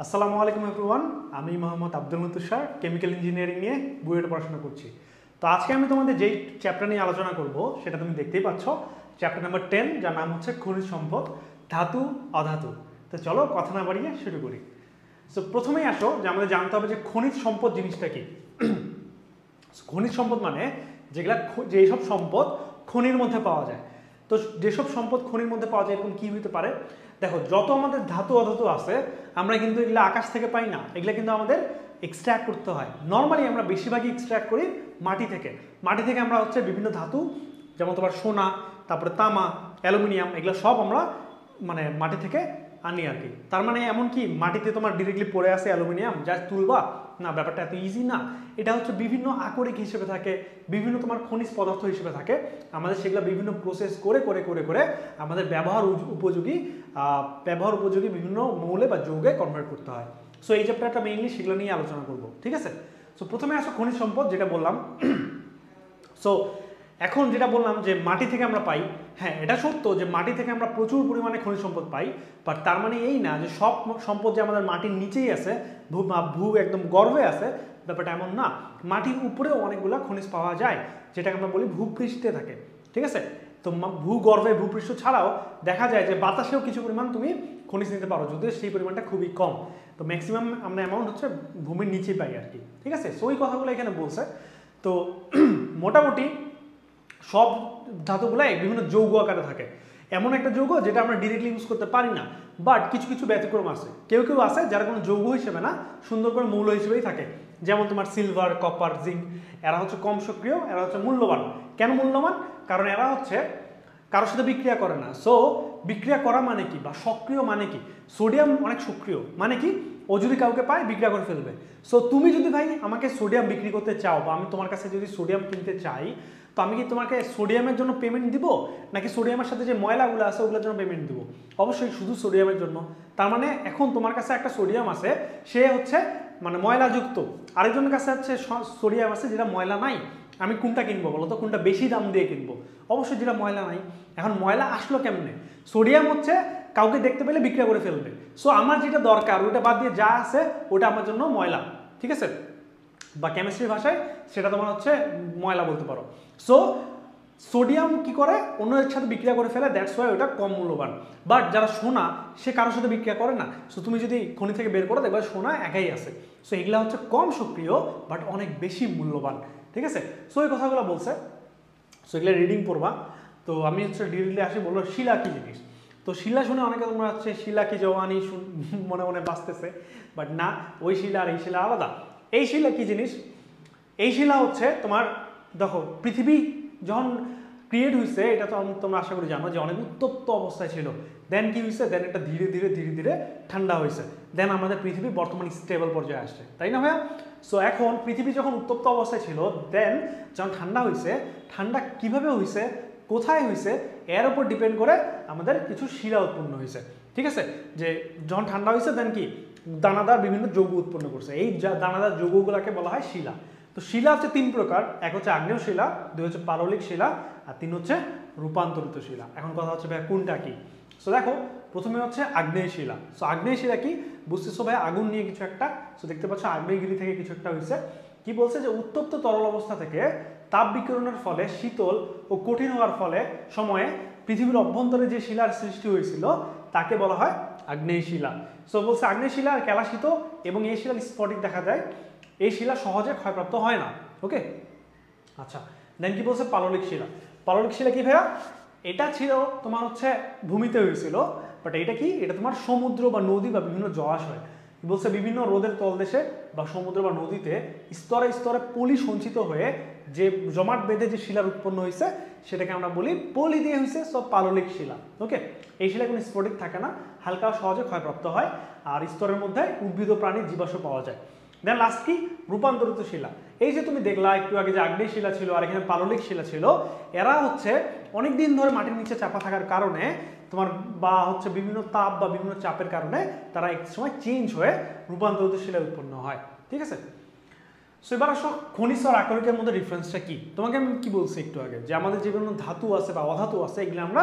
আসসালামু আলাইকুম এভরিওয়ান, আমি মোহাম্মদ আব্দুল মুতুসার কেমিক্যাল ইঞ্জিনিয়ারিং নিয়ে বুয়েটে পড়াশোনা করছি। তো আজকে আমি তোমাদের যেই চ্যাপ্টার নিয়ে আলোচনা করব সেটা তুমি দেখতেই পাচ্ছ, চ্যাপ্টার নাম্বার 10, যার নাম হচ্ছে খনিজ সম্পদ, ধাতু অধাতু। তো চলো কথা না বাড়িয়ে শুরু করি। সো প্রথমেই আসো যে আমাদের জানতে হবে যে খনিজ সম্পদ জিনিসটা কি। খনিজ সম্পদ মানে যেসব সম্পদ খনির মধ্যে পাওয়া যায়। তো যেসব সম্পদ খনির মধ্যে পাওয়া যায় এরকম কি হতে পারে? দেখো, যত আমাদের ধাতু অধাতু আছে আমরা কিন্তু এগুলো আকাশ থেকে পাই না, এগুলো কিন্তু আমাদের এক্সট্র্যাক্ট করতে হয়। নর্মালি আমরা বেশিরভাগই এক্সট্র্যাক্ট করি মাটি থেকে। মাটি থেকে আমরা হচ্ছে বিভিন্ন ধাতু, যেমন তোমার সোনা, তারপরে তামা, অ্যালুমিনিয়াম, এগুলো সব আমরা মানে মাটি থেকে আনি আর কি। তার মানে এমন কি মাটিতে তোমার ডিরেক্টলি পড়ে আসে অ্যালুমিনিয়াম যা তুলবা না, ব্যাপারটা এত ইজি না। এটা হচ্ছে বিভিন্ন আকরিক হিসেবে থাকে, বিভিন্ন তোমার খনিজ পদার্থ হিসেবে থাকে। আমাদের সেগুলো বিভিন্ন প্রসেস করে করে করে করে আমাদের ব্যবহার উপযোগী বিভিন্ন মৌলে বা যৌগে কনভার্ট করতে হয়। সো এই চ্যাপ্টারটা মেইনলি সেগুলো নিয়ে আলোচনা করব, ঠিক আছে? সো প্রথমে আসো খনিজ সম্পদ, যেটা বললাম। সো এখন যেটা বললাম যে মাটি থেকে আমরা পাই, হ্যাঁ এটা সত্য যে মাটি থেকে আমরা প্রচুর পরিমাণে খনিজ সম্পদ পাই, বাট তার মানে এই না যে সব সম্পদ যে আমাদের মাটির নিচেই আছে, ভূ একদম গর্ভে আছে, ব্যাপারটা এমন না। মাটির উপরেও অনেকগুলো খনিজ পাওয়া যায়, যেটাকে আমরা বলি ভূপৃষ্ঠে থাকে, ঠিক আছে? তো ভূগর্ভে ভূপৃষ্ঠ ছাড়াও দেখা যায় যে বাতাসেও কিছু পরিমাণ তুমি খনিজ নিতে পারো, যদিও সেই পরিমাণটা খুবই কম। তো ম্যাক্সিমাম আমরা অ্যামাউন্ট হচ্ছে ভূমির নিচেই পাই আর কি, ঠিক আছে? সো ওই কথাগুলো এখানে বলছে। তো মোটামুটি সব ধাতুগুলাই বিভিন্ন যৌগ আকারে থাকে। এমন একটা যৌগ যেটা আমরা ডিরেক্টলি ইউজ করতে পারি না, বাট কিছু কিছু ব্যতিক্রম আছে। কেউ কেউ আছে যারা কোনো যৌগ হিসেবে না, সুন্দর করে মৌল হিসেবেই থাকে। যেমন তোমার সিলভার, কপার, জিঙ্ক, এরা হচ্ছে কম সক্রিয়, এরা হচ্ছে মূল্যবান। কেন মূল্যবান? কারণ এরা হচ্ছে কারোর সাথে বিক্রিয়া করে না। সো বিক্রিয়া করা মানে কি, বা সক্রিয় মানে কি? সোডিয়াম অনেক সক্রিয়, মানে কি ও যদি কাউকে পায় বিক্রিয়া করে ফেলবে। সো তুমি যদি ভাই আমাকে সোডিয়াম বিক্রি করতে চাও, বা আমি তোমার কাছে যদি সোডিয়াম কিনতে চাই, তো আমি কি তোমাকে সোডিয়ামের জন্য পেমেন্ট দিব, নাকি সোডিয়ামের সাথে যে ময়লাগুলো আছে ওগুলোর জন্য পেমেন্ট দিব? অবশ্যই শুধু সোডিয়ামের জন্য। তার মানে এখন তোমার কাছে একটা সোডিয়াম আছে, সে হচ্ছে মানে ময়লাযুক্ত, আরেকজনের কাছে হচ্ছে সোডিয়াম আছে যেটা ময়লা নাই। আমি কোনটা কিনবো বলো তো? কোনটা বেশি দাম দিয়ে কিনবো? অবশ্যই যেটা ময়লা নাই। এখন ময়লা আসলো কেমনে? সোডিয়াম হচ্ছে কাউকে দেখতে পেলে বিক্রিয়া করে ফেলবে। সো আমার যেটা দরকার ওটা বাদ দিয়ে যা আছে ওটা আমার জন্য ময়লা, ঠিক আছে? বা কেমিস্ট্রি ভাষায় সেটা তোমার হচ্ছে ময়লা বলতে পারো। সো সোডিয়াম কি করে? অন্যের সাথে বিক্রিয়া করে ফেলে, দ্যাটস ওয়াই ওটা কম মূল্যবান। বাট যারা সোনা, সে কারোর সাথে বিক্রিয়া করে না। সো তুমি যদি খনি থেকে বের করো দেখবে সোনা একাই আছে। সো এগুলা হচ্ছে কম সক্রিয় বাট অনেক বেশি মূল্যবান, ঠিক আছে? সো এই কথাগুলো বলছে। সো এগুলো রিডিং পড়বা। তো আমি হচ্ছে ডিরেক্টলি আসি, বলবো শিলা কি জিনিস। তো শিলা শুনে অনেকে তোমরা হচ্ছে শিলা কি জওয়ানি মনে মনে বাঁচতেছে, বাট না, ওই শিলা আর এই শিলা আলাদা। এই শিলা কি জিনিস? এই শিলা হচ্ছে তোমার, দেখো পৃথিবী যখন ক্রিয়েট হয়েছে, এটা তো তোমরা আশা করি জানো যে অনেক উত্তপ্ত অবস্থায় ছিল। দেন কি হয়েছে? দেন এটা ধীরে ধীরে ধীরে ধীরে ঠান্ডা হয়েছে। দেন আমাদের পৃথিবী বর্তমানে স্টেবল পর্যায়ে আসছে, তাই না ভাইয়া? সো এখন পৃথিবী যখন উত্তপ্ত অবস্থায় ছিল, দেন যখন ঠান্ডা হয়েছে, ঠান্ডা কিভাবে হয়েছে, কোথায় হয়েছে, এর উপর ডিপেন্ড করে আমাদের কিছু শিলা উৎপন্ন হয়েছে, ঠিক আছে? যে যখন ঠান্ডা হয়েছে দেন কি দানাদার বিভিন্ন যৌগ উৎপন্ন করছে, এই দানাদার যৌগগুলোকে বলা হয় শিলা। তো শিলা হচ্ছে 3 প্রকার, এক হচ্ছে আগ্নেয় শিলা, 2 হচ্ছে পাললিক শিলা, আর 3 হচ্ছে রূপান্তরিত শিলা। এখন কথা হচ্ছে ভাই কোনটা কি? সো দেখো, প্রথমে হচ্ছে আগ্নেয় শিলা। সো আগ্নেয় শিলা কি বুঝতেছো ভাই? আগুন নিয়ে কিছু একটা। সো দেখতে পাচ্ছ আগ্নেয়গিরি থেকে কিছু একটা হয়েছে। কি বলছে? যে উত্তপ্ত তরল অবস্থা থেকে তাপ বিকিরণের ফলে শীতল ও কঠিন হওয়ার ফলে সময়ে পৃথিবীর অভ্যন্তরে যে শিলার সৃষ্টি হয়েছিল তাকে বলা হয় আগ্নেয় শিলা। সো বলছে আগ্নেয় শিলা কেলাসিত এবং এই শিলার স্ফটিক দেখা যায়। এই শিলা সহজে ক্ষয়প্রাপ্ত হয় না, ওকে? আচ্ছা, দেন কি বলছে? পাললিক শিলা। পাললিক শিলা কি ভাইয়া? এটা ছিল তোমার হচ্ছে ভূমিতে হয়েছিল, বাট এটা কি? এটা তোমার সমুদ্র বা নদী বা বিভিন্ন জলাশয়, বলছে বিভিন্ন রোদের তলদেশে বা সমুদ্র বা নদীতে স্তরে স্তরে পলি সঞ্চিত হয়ে যে জমাট বেঁধে যে শিলার উৎপন্ন হয়েছে সেটাকে আমরা বলি পলি দিয়ে হয়েছে। সব পাললিক শিলা, ওকে? এই শিলা কোনো স্ফটিক থাকে না, হালকা সহজে ক্ষয়প্রাপ্ত হয়, আর স্তরের মধ্যে উদ্ভিদ ও প্রাণীর জীবাশ্ম পাওয়া যায়। দেন লাস্ট কি? রূপান্তরিত শিলা। এই যে তুমি দেখলা একটু আগে যে আগ্নেয় শিলা ছিল আর এখানে পাললিক শিলা ছিল, এরা হচ্ছে অনেক দিন ধরে মাটির নিচে চাপা থাকার কারণে তোমার বা হচ্ছে বিভিন্ন তাপ বা বিভিন্ন চাপের কারণে তারা এক সময় চেঞ্জ হয়ে রূপান্তরিত শিলা উৎপন্ন হয়, ঠিক আছে? সো এবার আসো খনিজ আর আকরিকের মধ্যে ডিফারেন্সটা কি। তোমাকে আমি কি বলছি একটু আগে, যে আমাদের যে বিভিন্ন ধাতু আছে বা অধাতু আছে এগুলো আমরা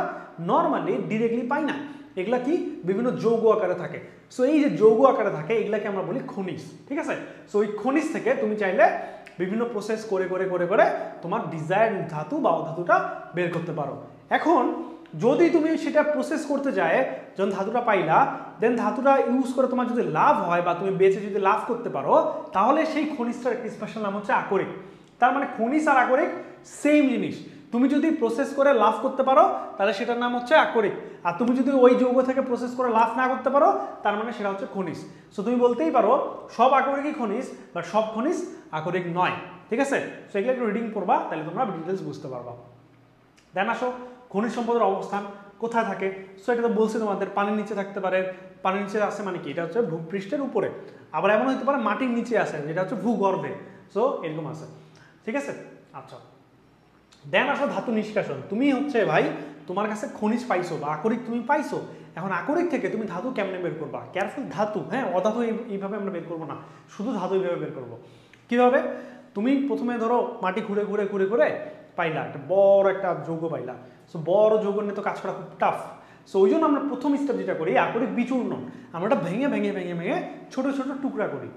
নর্মালি ডিরেক্টলি পাই না, এগুলা কি বিভিন্ন যৌগ আকারে থাকে। সো এই যে যৌগ আকারে থাকে এগুলাকে আমরা বলি খনিজ, ঠিক আছে। সো ওই খনিজ থেকে তুমি চাইলে বিভিন্ন প্রসেস করে করে করে করে তোমার ডিজায়ার্ড ধাতু বা অধাতুটা বের করতে পারো। এখন যদি তুমি সেটা প্রসেস করতে যায়, যখন ধাতুটা পাইলা, দেন ধাতুটা ইউজ করে তোমার যদি লাভ হয় বা তুমি বেচে যদি লাভ করতে পারো, তাহলে সেই খনিজটার একটি স্পেশাল নাম হচ্ছে আকরিক। তার মানে খনিজ আর আকরিক সেম জিনিস। তুমি যদি প্রসেস করে লাভ করতে পারো তাহলে সেটার নাম হচ্ছে আকরিক, আর তুমি যদি ওই যৌগ থেকে প্রসেস করে লাভ না করতে পারো তার মানে সেটা হচ্ছে খনিজ। সো তুমি বলতেই পারো সব আকরিকই খনিজ, বাট সব খনিজ আকরিক নয়, ঠিক আছে। সো এগুলো একটু রিডিং করবা, তাহলে তোমরা ডিটেলস বুঝতে পারবা। দেন আসো খনিজ সম্পদের অবস্থান কোথায় থাকে। সো এটা তো বলছি তোমাদের, পানির নিচে থাকতে পারে। পানির নিচে আছে মানে কি, এটা হচ্ছে ভূপৃষ্ঠের উপরে, আবার এমন হতে পারে মাটির নিচে আছে, যেটা হচ্ছে ভূগর্ভে। সো এরকম আছে, ঠিক আছে। আচ্ছা, দেন আসো ধাতু নিষ্কাশন। তুমি হচ্ছে ভাই তোমার কাছে খনিজ পাইছো বা আকরিক তুমি পাইছো, এখন আকরিক থেকে তুমি ধাতু কেমনে বের করবা? কেয়ারফুল, ধাতু, হ্যাঁ, অধাতু এইভাবে আমরা বের করবো না, শুধু ধাতু এইভাবে বের করবো। কিভাবে? তুমি প্রথমে ধরো মাটি ঘুরে ঘুরে ঘুরে ঘুরে পাইলা একটা বড় একটা যৌগ পাইলা। সো বড় যৌগ নিয়ে তো কাজ করা খুব টাফ। সো ওই জন্য আমরা প্রথম স্টেপ যেটা করি, আকরিক বিচূর্ণ, আমরা ওটা ভেঙে ভেঙে ভেঙে ভেঙে ছোট ছোট টুকরা করি।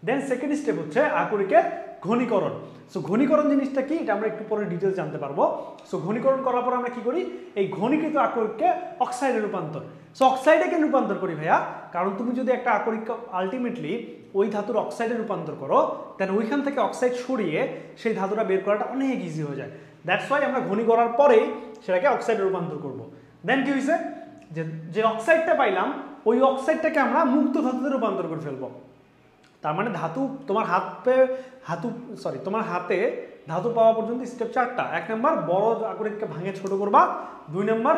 দেন সেকেন্ড স্টেপ হচ্ছে আকরিকের ঘনীকরণ। সো ঘনীকরণ জিনিসটা কি, এটা আমরা একটু পরে ডিটেলস জানতে পারবো। সো ঘনীকরণ করার পর আমরা কি করি, এই ঘনীকৃত আকরিককে অক্সাইডে রূপান্তর। সো অক্সাইডে কেন রূপান্তর করি ভাইয়া? কারণ তুমি যদি একটা আকরিক আলটিমেটলি ওই ধাতুর অক্সাইডে রূপান্তর করো, দেন ওইখান থেকে অক্সাইড সরিয়ে সেই ধাতুটা বের করাটা অনেক ইজি হয়ে যায়। দ্যাটস ওয়াই আমরা ঘনী করার পরেই সেটাকে অক্সাইডে রূপান্তর করব। দেন কি হয়েছে, যে অক্সাইডটা পাইলাম ওই অক্সাইডটাকে আমরা মুক্ত ধাতুতে রূপান্তর করে ফেলবো। তার মানে ধাতু তোমার তোমার হাতে ধাতু পাওয়া পর্যন্ত স্টেপ 4টা। 1 নম্বর বড় আকরিককে ভাঙে ছোট করবা, 2 নম্বর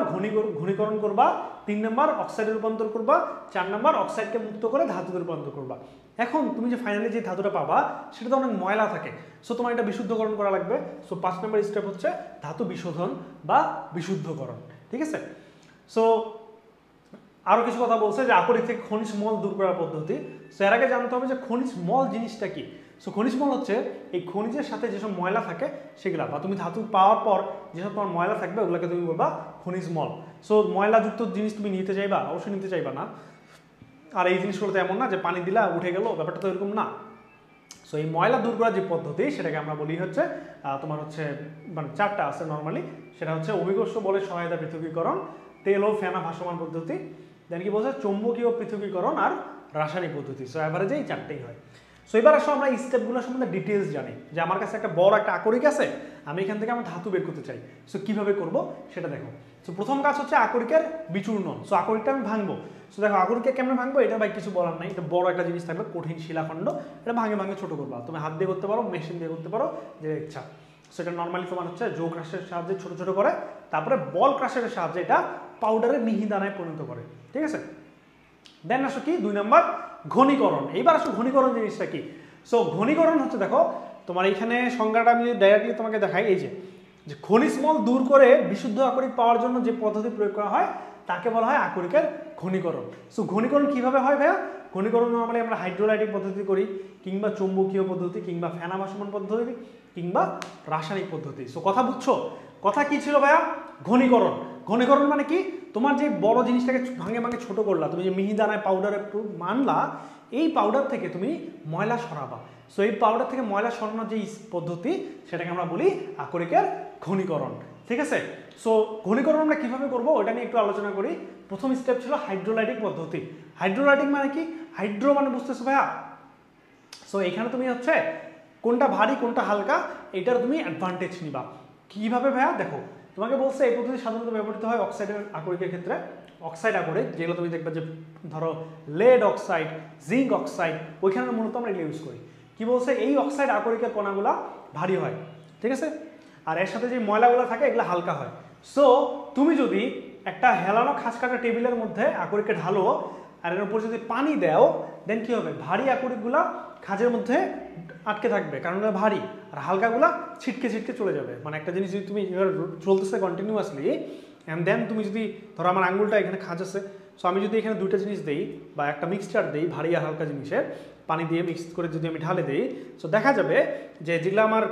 ঘনীকরণ করবা, 3 নম্বর অক্সাইডে রূপান্তর করবা, 4 নম্বর অক্সাইডকে মুক্ত করে ধাতুতে রূপান্তর করবা। এখন তুমি যে ফাইনালি যে ধাতুটা পাবা সেটা তো অনেক ময়লা থাকে, সো তোমার এটা বিশুদ্ধকরণ করা লাগবে। সো 5 নম্বর স্টেপ হচ্ছে ধাতু বিশোধন বা বিশুদ্ধকরণ, ঠিক আছে। সো আরো কিছু কথা বলছে যে আকরিক থেকে খনিজ মল দূর করার পদ্ধতি। সো এর আগে জানতে হবে যে খনিজ মল জিনিসটা কি। সো খনিজ মল হচ্ছে এই খনিজের সাথে যেসব ময়লা থাকে সেগুলা, বা তুমি ধাতু পাওয়ার পর যেসব তোমার ময়লা থাকবে ওগুলোকে তুমি বলবা খনিজ মল। সো ময়লাযুক্ত জিনিস তুমি নিতে চাইবা, অবশ্যই নিতে চাইবা না। আর এই জিনিসগুলো তো এমন না যে পানি দিলা উঠে গেল, ব্যাপারটা তো এরকম না। সো এই ময়লা দূর করার যে পদ্ধতি সেটাকে আমরা বলি হচ্ছে তোমার হচ্ছে মানে 4টা আছে নর্মালি। সেটা হচ্ছে অভিকর্ষ বলের সহায়তা পৃথকীকরণ, তেল ও ফেনা ভাসমান পদ্ধতি, দেন কি বলছে চৌম্বকীয় পৃথকীকরণ আর রাসায়নিক পদ্ধতি। সো এভারেজে এই 4টেই হয়। সো এবার আসো আমরা এই স্টেপগুলো সম্বন্ধে ডিটেলস জানি। যে আমার কাছে একটা বড় একটা আকরিক আছে, আমি এখান থেকে আমার ধাতু বের করতে চাই, সো কিভাবে করব সেটা দেখো। সো প্রথম কাজ হচ্ছে আকরিকের বিচূর্ণন। সো আকরিকটা আমি ভাঙবো। সো দেখো আকরিককে কেমন ভাঙবো, এটা ভাই কিছু বলার নাই, এটা বড় একটা জিনিস থাকবে, কঠিন শিলাখণ্ড, এটা ভাঙে ভাঙে ছোট করবা। তুমি হাত দিয়ে করতে পারো, মেশিন দিয়ে করতে পারো, যে ইচ্ছা। সেটা নর্মালি তোমার হচ্ছে যৌগ ক্রাশের সাহায্যে ছোট ছোট করে, তারপরে বল ক্রাশের সাহায্যে এটা পাউডারের মিহি দানায় পরিণত করে, ঠিক আছে। দেন আসো কি 2 নম্বর ঘনীকরণ। এইবার আসো ঘনীকরণ জিনিসটা কি। সো ঘনীকরণ হচ্ছে দেখো তোমার এইখানে সংজ্ঞাটা আমি ডাইরেক্টলি তোমাকে দেখাই, এই যে খনিজ মল দূর করে বিশুদ্ধ আকরিক পাওয়ার জন্য যে পদ্ধতি প্রয়োগ করা হয় তাকে বলা হয় আকরিকের ঘনীকরণ। সো ঘনীকরণ কিভাবে হয় ভাইয়া? ঘনীকরণ নর্মালি আমরা হাইড্রোলাইটিক পদ্ধতি করি, কিংবা চৌম্বকীয় পদ্ধতি, কিংবা ফেনা ভাসমান পদ্ধতি, কিংবা রাসায়নিক পদ্ধতি। সো কথা বুঝছো? কথা কি ছিল ভাইয়া? ঘনীকরণ। ঘনীকরণ মানে কি, তোমার যে বড় জিনিসটাকে ভাঙে ভাঙে ছোট করলা, তুমি যে মিহি দানায় পাউডার একটু মানলা, এই পাউডার থেকে তুমি ময়লা সরাবা। সো এই পাউডার থেকে ময়লা সরানোর যে পদ্ধতি সেটাকে আমরা বলি আকরিকের ঘনীকরণ, ঠিক আছে। সো ঘনীকরণ আমরা কিভাবে করব ওটা নিয়ে একটু আলোচনা করি। প্রথম স্টেপ ছিল হাইড্রোলাইটিক পদ্ধতি। হাইড্রোলাইটিক মানে কি? হাইড্রো মানে বুঝতেছো ভাইয়া? সো এখানে তুমি হচ্ছে কোনটা ভারী কোনটা হালকা এটার তুমি অ্যাডভান্টেজ নিবা। কিভাবে ভাইয়া? দেখো তোমাকে বলছে এই পদ্ধতি সাধারণত ব্যবহৃত হয় অক্সাইডের আকরিকের ক্ষেত্রে। অক্সাইড আকরিক যেগুলো তুমি দেখবে যে ধরো লেড অক্সাইড, জিঙ্ক অক্সাইড, ওইখানে মূলত আমরা এগুলো ইউজ করি। কি বলছে, এই অক্সাইড আকরিকের কণাগুলা ভারী হয়, ঠিক আছে, আর এর সাথে যে ময়লাগুলো থাকে এগুলো হালকা হয়। সো তুমি যদি একটা হেলানো খাঁজ কাটা টেবিলের মধ্যে আকরিককে ঢালো আর এর উপর যদি পানি দাও, দেন কি হবে, ভারী আকরিকগুলা খাঁজের মধ্যে আটকে থাকবে কারণ ওটা ভারী, আর হালকাগুলা ছিটকে ছিটকে চলে যাবে। মানে একটা জিনিস যদি তুমি চলতেছে কন্টিনিউয়াসলি, অ্যান্ড দেন তুমি যদি ধরো আমার আঙ্গুলটা এখানে খাঁজ আছে, সো আমি যদি এখানে 2টা জিনিস দিই বা একটা মিক্সচার দিই ভারী আর হালকা জিনিসের, পানি দিয়ে মিক্স করে যদি আমি ঢালে দিই, সো দেখা যাবে যে যেগুলো আমার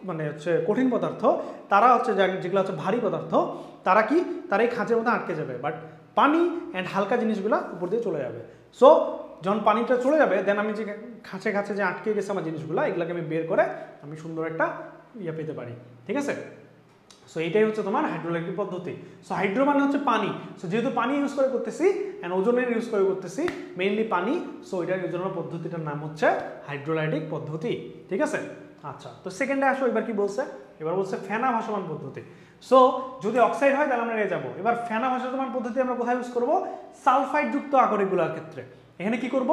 মানে হচ্ছে কঠিন পদার্থ, তারা হচ্ছে যেগুলো হচ্ছে ভারী পদার্থ, তারা কি, তারা এই খাঁজের মধ্যে আটকে যাবে। বাট পানি অ্যান্ড হালকা জিনিসগুলো উপর দিয়ে চলে যাবে। সো যখন পানিটা চলে যাবে দেন আমি যে খাঁচে খাঁচে যে আটকে গেছে আমার জিনিসগুলো এগুলোকে আমি বের করে আমি সুন্দর একটা ইয়ে পেতে পারি, ঠিক আছে। সো এইটাই হচ্ছে তোমার হাইড্রোলাইটিক পদ্ধতি। সো হাইড্রো মানে হচ্ছে পানি, সো যেহেতু পানি ইউজ করে করতেছি অ্যান্ড ওজনের ইউজ করে করতেছি মেইনলি পানি, সো এটার ওজনের পদ্ধতিটার নাম হচ্ছে হাইড্রোলাইটিক পদ্ধতি, ঠিক আছে। আচ্ছা, তো সেকেন্ডে আসো, এবার কি বলছে, এবার বলছে ফেনা ভাসমান পদ্ধতি। সো যদি অক্সাইড হয় তাহলে আমরা নিয়ে যাবো। এবার ফেনা ভাসমান পদ্ধতি আমরা কোথায় ইউজ করবো, সালফাইড যুক্ত আকরিকগুলোর ক্ষেত্রে। এখানে কি করব,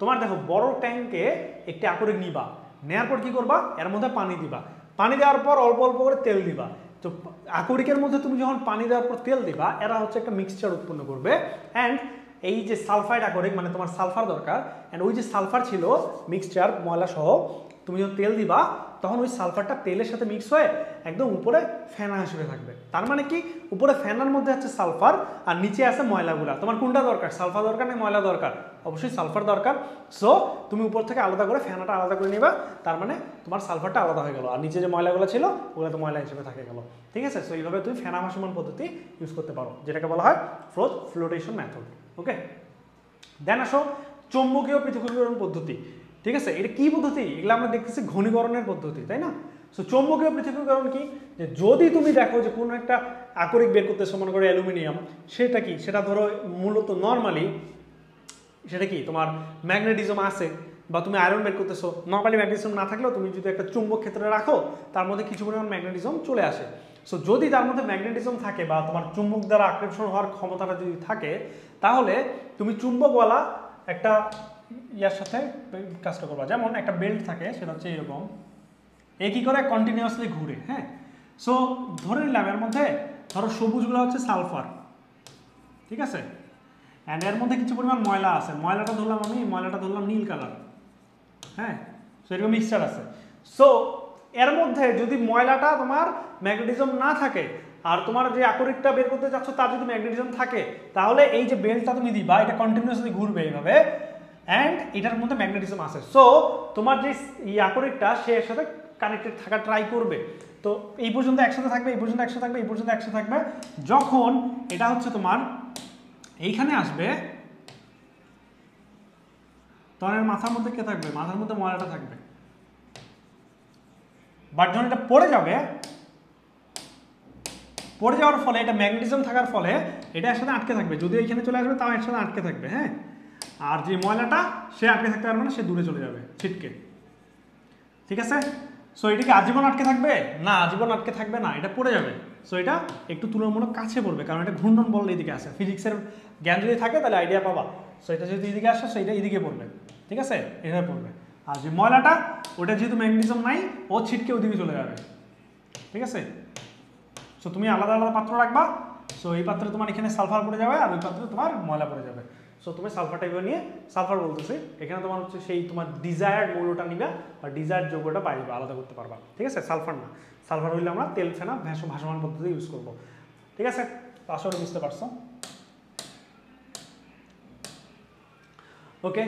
তোমার দেখো বড় ট্যাঙ্কে একটি আকরিক নিবা, নেওয়ার পর কি করবা, এর মধ্যে পানি দিবা, পানি দেওয়ার পর অল্প অল্প করে তেল দিবা। তো আকরিকের মধ্যে তুমি যখন পানি দেওয়ার পর তেল দিবা এরা হচ্ছে একটা মিক্সচার উৎপন্ন করবে। অ্যান্ড এই যে সালফাইড আকরিক মানে তোমার সালফার দরকার, অ্যান্ড ওই যে সালফার ছিল মিক্সচার ময়লা সহ, তুমি যখন তেল দিবা তখন ওই সালফারটা তেলের সাথে মিক্স হয়ে একদম উপরে ফেনা হিসেবে থাকবে। তার মানে কি, উপরে ফেনার মধ্যে আছে সালফার আর নিচে আছে ময়লাগুলা। তোমার কোনটা দরকার, সালফার দরকার না ময়লা দরকার, অবশ্যই সালফার দরকার। সো তুমি উপর থেকে আলাদা করে ফেনাটা আলাদা করে নিবা, তার মানে তোমার সালফারটা আলাদা হয়ে গেল, আর নিচে যে ময়লাগুলো ছিল ওগুলো তো ময়লা হিসেবে থাকে গেল, ঠিক আছে। সো এইভাবে তুমি ফেনা ভাসমান পদ্ধতি ইউজ করতে পারো, যেটাকে বলা হয় ফ্লোটেশন মেথড। ওকে, দেন আসো চৌম্বকীয় পৃথকীকরণ পদ্ধতি, ঠিক আছে। এটা কি পদ্ধতি, এগুলো আমরা দেখতেছি ঘনীকরণের পদ্ধতি, তাই না। সো চৌম্বকীয় পৃথকীকরণ কি, যে যদি তুমি দেখো যে কোনো একটা আকরিক বের করতেছো, মনে করো অ্যালুমিনিয়াম, সেটা কি, সেটা ধরো মূলত নর্মালি সেটা কি তোমার ম্যাগনেটিজম আছে, বা তুমি আয়রন বের করতেছো, নর্মালি ম্যাগনেটিজম না থাকলেও তুমি যদি একটা চুম্বক ক্ষেত্রে রাখো তার মধ্যে কিছু পরিমাণ ম্যাগনেটিজম চলে আসে। সো যদি তার মধ্যে ম্যাগনেটিজম থাকে বা তোমার চুম্বক দ্বারা আকর্ষণ হওয়ার ক্ষমতাটা যদি থাকে, তাহলে তুমি চুম্বকওয়ালা একটা ইয়ার সাথে কাজটা করবা। যেমন একটা বেল্ট থাকে, সেটা হচ্ছে এরকম, এ কি করে কন্টিনিউয়াসলি ঘুরে, হ্যাঁ। সো ধরে নিলাম এর মধ্যে ধরো সবুজগুলো হচ্ছে সালফার, ঠিক আছে, অ্যান্ড এর মধ্যে কিছু পরিমাণ ময়লা আছে, ময়লাটা ধরলাম আমি, ময়লাটা ধরলাম নীল কালার, হ্যাঁ। সো এরকম মিক্সচার আছে। সো এর মধ্যে যদি ময়লাটা তোমার ম্যাগনেটিজম না থাকে আর তোমার যে আকরিকটা বের করতে চাচ্ছ তার যদি ম্যাগনেটিজম থাকে, তাহলে এই যে বেল্টটা তুমি দিবা এটা কন্টিনিউয়াসলি ঘুরবে এইভাবে, অ্যান্ড এটার মধ্যে ম্যাগনেটিজম আছে। সো তোমার যে এই আকরিকটা সে এর সাথে কানেক্টেড থাকা ট্রাই করবে। তো এই পর্যন্ত একসাথে থাকবে, এই পর্যন্ত একসাথে থাকবে, এই পর্যন্ত একসাথে থাকবে। যখন এটা হচ্ছে তোমার এইখানে আসবে তখন এর মাথার মধ্যে কে থাকবে, মাথার মধ্যে ময়লাটা থাকবে। বাট যখন এটা পড়ে যাবে, পড়ে যাওয়ার ফলে এটা ম্যাগনেটিজম থাকার ফলে এটা একসাথে আটকে থাকবে, যদি এইখানে চলে আসবে তাও একসাথে আটকে থাকবে, হ্যাঁ। আর যে ময়লাটা সে আটকে থাকতে পারবে না, সে দূরে চলে যাবে ছিটকে, ঠিক আছে। সো এটা কি আজীবন আটকে থাকবে, না আজীবন আটকে থাকবে না, এটা পড়ে যাবে। সো এটা একটু তুলনামূলক কাছে পড়বে, কারণ এটা ঘূর্ণন বল এদিকে আসে, ফিজিক্সের জ্ঞান যদি থাকে তাহলে আইডিয়া পাবা। সো এটা যদি এদিকে আসে সো এটা এদিকে পড়বে, ঠিক আছে, এভাবে পড়বে। আর যে ময়লাটা ওটা যেহেতু ম্যাগনেটিজম নাই, ও ছিটকে ওদিকে চলে যাবে, ঠিক আছে। সো তুমি আলাদা আলাদা পাত্র রাখবা। সো এই পাত্রে তোমার এখানে সালফার পড়ে যাবে আর ওই পাত্রে তোমার ময়লা পড়ে যাবে। সো তুমি সালফারটা এবার নিয়ে, সালফার বলতেছে এখানে তোমার হচ্ছে সেই তোমার ডিজায়ার্ড মৌলটা নিবা বা ডিজায়ার্ড যৌগটা পাইবা, আলাদা করতে পারবা, ঠিক আছে। সালফার না, সালফার হইলে আমরা তেল ফেনা ভাসমান পদ্ধতি ইউজ করবো, ঠিক আছে। তো আসলে বুঝতে পারছো, ওকে।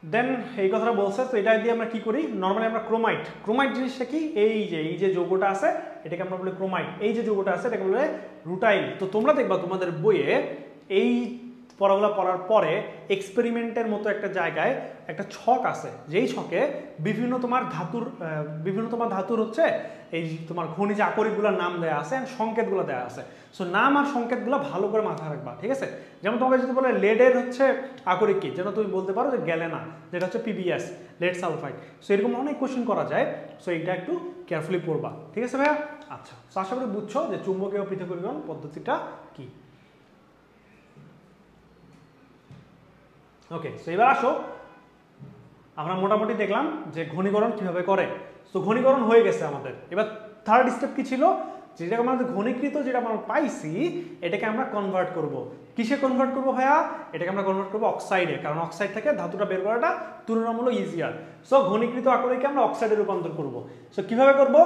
দেন এই কথাটা বলছে, তো এটা দিয়ে আমরা কি করি, নর্মালি আমরা ক্রোমাইট, ক্রোমাইট জিনিসটা কি, এই যে যৌগটা আছে এটাকে আমরা বলি ক্রোমাইট, এই যে যৌগটা আছে এটাকে বলে রুটাইল। তো তোমরা দেখবা তোমাদের বইয়ে এই পড়াগুলো পড়ার পরে এক্সপেরিমেন্টের মতো একটা জায়গায় একটা ছক আছে, যেই ছকে বিভিন্ন তোমার ধাতুর হচ্ছে এই তোমার খনিজ আকরিকগুলোর নাম দেওয়া আছে এন্ড সংকেতগুলো দেওয়া আছে। সো নাম আর সংকেতগুলো ভালো করে মাথায় রাখবা, ঠিক আছে। যেমন তোমাকে যদি বলে লেডের হচ্ছে আকরিক কি, যেন তুমি বলতে পারো যে গ্যালেনা, যেটা হচ্ছে পিবিএস, লেড সালফাইড। সো এরকম অনেক কোশ্চেন করা যায়। সো এটা একটু কেয়ারফুলি পড়বা, ঠিক আছে ভাইয়া। আচ্ছা, তো আশা করি বুঝছো যে চুম্বকীয় পৃথকীকরণ পদ্ধতিটা কি। ওকে, সো এবার আসো, আমরা মোটামুটি দেখলাম যে ঘনীকরণ কিভাবে করে। তো ঘনীকরণ হয়ে গেছে আমাদের, এবার থার্ড স্টেপ কি ছিল, যেটাকে আমাদের ঘনীকৃত যেটা আমরা পাইছি এটাকে আমরা কনভার্ট করব। কিসে কনভার্ট করব ভাইয়া, এটাকে আমরা কনভার্ট করব অক্সাইডে, কারণ অক্সাইড থেকে ধাতুটা বের করাটা তুলনামূলক ইজিয়ার। সো ঘনীকৃত আকরিককে আমরা অক্সাইডে রূপান্তর করব। সো কিভাবে করব,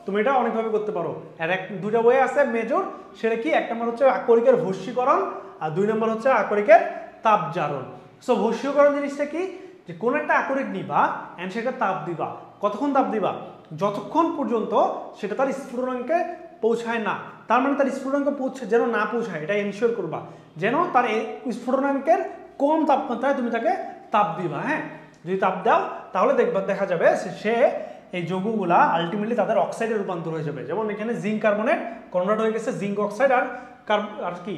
তুমি এটা অনেকভাবে করতে পারো। আর দুইটা ওয়ে আছে মেজর, সেটা কি, এক নম্বর হচ্ছে আকরিকের ভস্মীকরণ আর দুই নম্বর হচ্ছে আকরিকের তাপজারণ। সো ভস্মীকরণ জিনিসটা কি, যে কোন একটা আকরিক নিবা এন্ড সেটা তাপ দিবা। কতক্ষণ তাপ দিবা, যতক্ষণ পর্যন্ত সেটা তার স্ফুটনাঙ্কে পৌঁছায় না, তার মানে তার স্ফুটনাঙ্ক যেন না পৌঁছায় এটা এনশিওর করবা, যেন তার স্ফুটনাঙ্কের কম তাপমাত্রায় তুমি তাকে তাপ দিবা। হ্যাঁ, যদি তাপ দাও তাহলে দেখা যাবে সে এই যৌগগুলা আলটিমেটলি তাদের অক্সাইডে রূপান্তর হয়ে যাবে। যেমন এখানে জিঙ্ক কার্বনেট কনভার্ট হয়ে গেছে জিঙ্ক অক্সাইড আর কি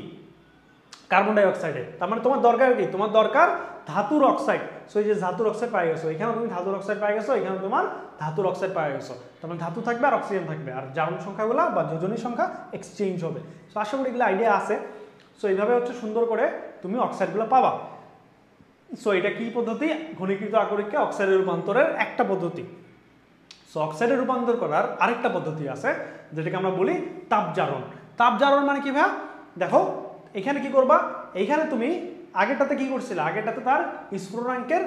কার্বন ডাই অক্সাইডে। তার মানে তোমার দরকার কি, তোমার দরকার ধাতুর অক্সাইড। সো এই যে ধাতুর অক্সাইড পাই গেছো, এখানে তুমি ধাতুর অক্সাইড পাই গেছো, এখানে তোমার ধাতুর অক্সাইড পাই গেছো। তার মানে ধাতু থাকবে আর অক্সিজেন থাকবে, আর জারণ সংখ্যাগুলো বা যোজনী সংখ্যা এক্সচেঞ্জ হবে। সো আশা করি এগুলো আইডিয়া আছে। সো এইভাবে হচ্ছে সুন্দর করে তুমি অক্সাইডগুলো পাবা। সো এটা কি পদ্ধতি, ঘনীকৃত আকরিককে অক্সাইডে রূপান্তরের একটা পদ্ধতি। সো অক্সাইডে রূপান্তর করার আরেকটা পদ্ধতি আছে যেটাকে আমরা বলি তাপজারণ। তাপজারণ মানে কি ভাই, দেখো এখানে কি করবা, এইখানে তুমি আগেরটাতে কি করছিলে, আগেরটাতে তার স্ফুটনাঙ্কের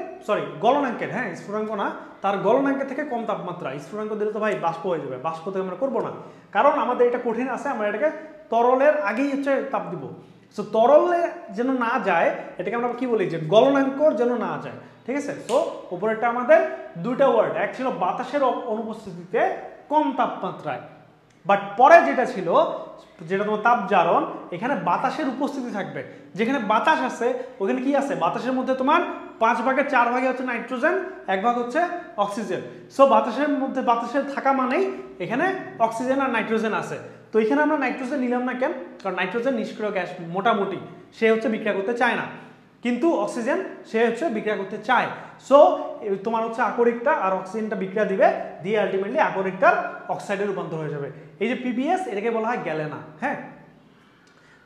গলনাঙ্কের, হ্যাঁ স্ফুটনাঙ্ক না, তার গলনাঙ্কের থেকে কম তাপমাত্রা। স্ফুটনাঙ্ক দিলে তো ভাই বাষ্প হয়ে যাবে, বাষ্প থেকে আমরা করবো না, কারণ আমাদের এটা কঠিন আছে, আমরা এটাকে তরলের আগেই হচ্ছে তাপ দিব। সো তরলে যেন না যায় এটাকে আমরা কি বলি, যে গলনাঙ্কর যেন না যায়, ঠিক আছে। সো উপরেরটা আমাদের দুইটা ওয়ার্ড, এক ছিল বাতাসের অনুপস্থিতিতে কম তাপমাত্রায়, বাট পরে যেটা ছিল যেটা তোমার তাপজারণ, এখানে বাতাসের উপস্থিতি থাকবে। যেখানে বাতাস আছে ওখানে কি আছে, বাতাসের মধ্যে তোমার 5 ভাগের 4 ভাগে হচ্ছে নাইট্রোজেন, 1 ভাগ হচ্ছে অক্সিজেন। সো বাতাসের মধ্যে বাতাসের থাকা মানেই এখানে অক্সিজেন আর নাইট্রোজেন আছে। তো এখানে আমরা নাইট্রোজেন নিলাম না কেন, কারণ নাইট্রোজেন নিষ্ক্রিয় গ্যাস, মোটামুটি সে হচ্ছে বিক্রিয়া করতে চায় না, কিন্তু অক্সিজেন সে হচ্ছে বিক্রিয়া করতে চায়। সো তোমার হচ্ছে আকরিকটা আর অক্সিজেনটা বিক্রিয়া দিবে, দিয়ে আলটিমেটলি আকরিকটার অক্সাইডে রূপান্তর হয়ে যাবে। এই যে পিবিএস এটাকে বলা হয় গ্যালেনা। হ্যাঁ,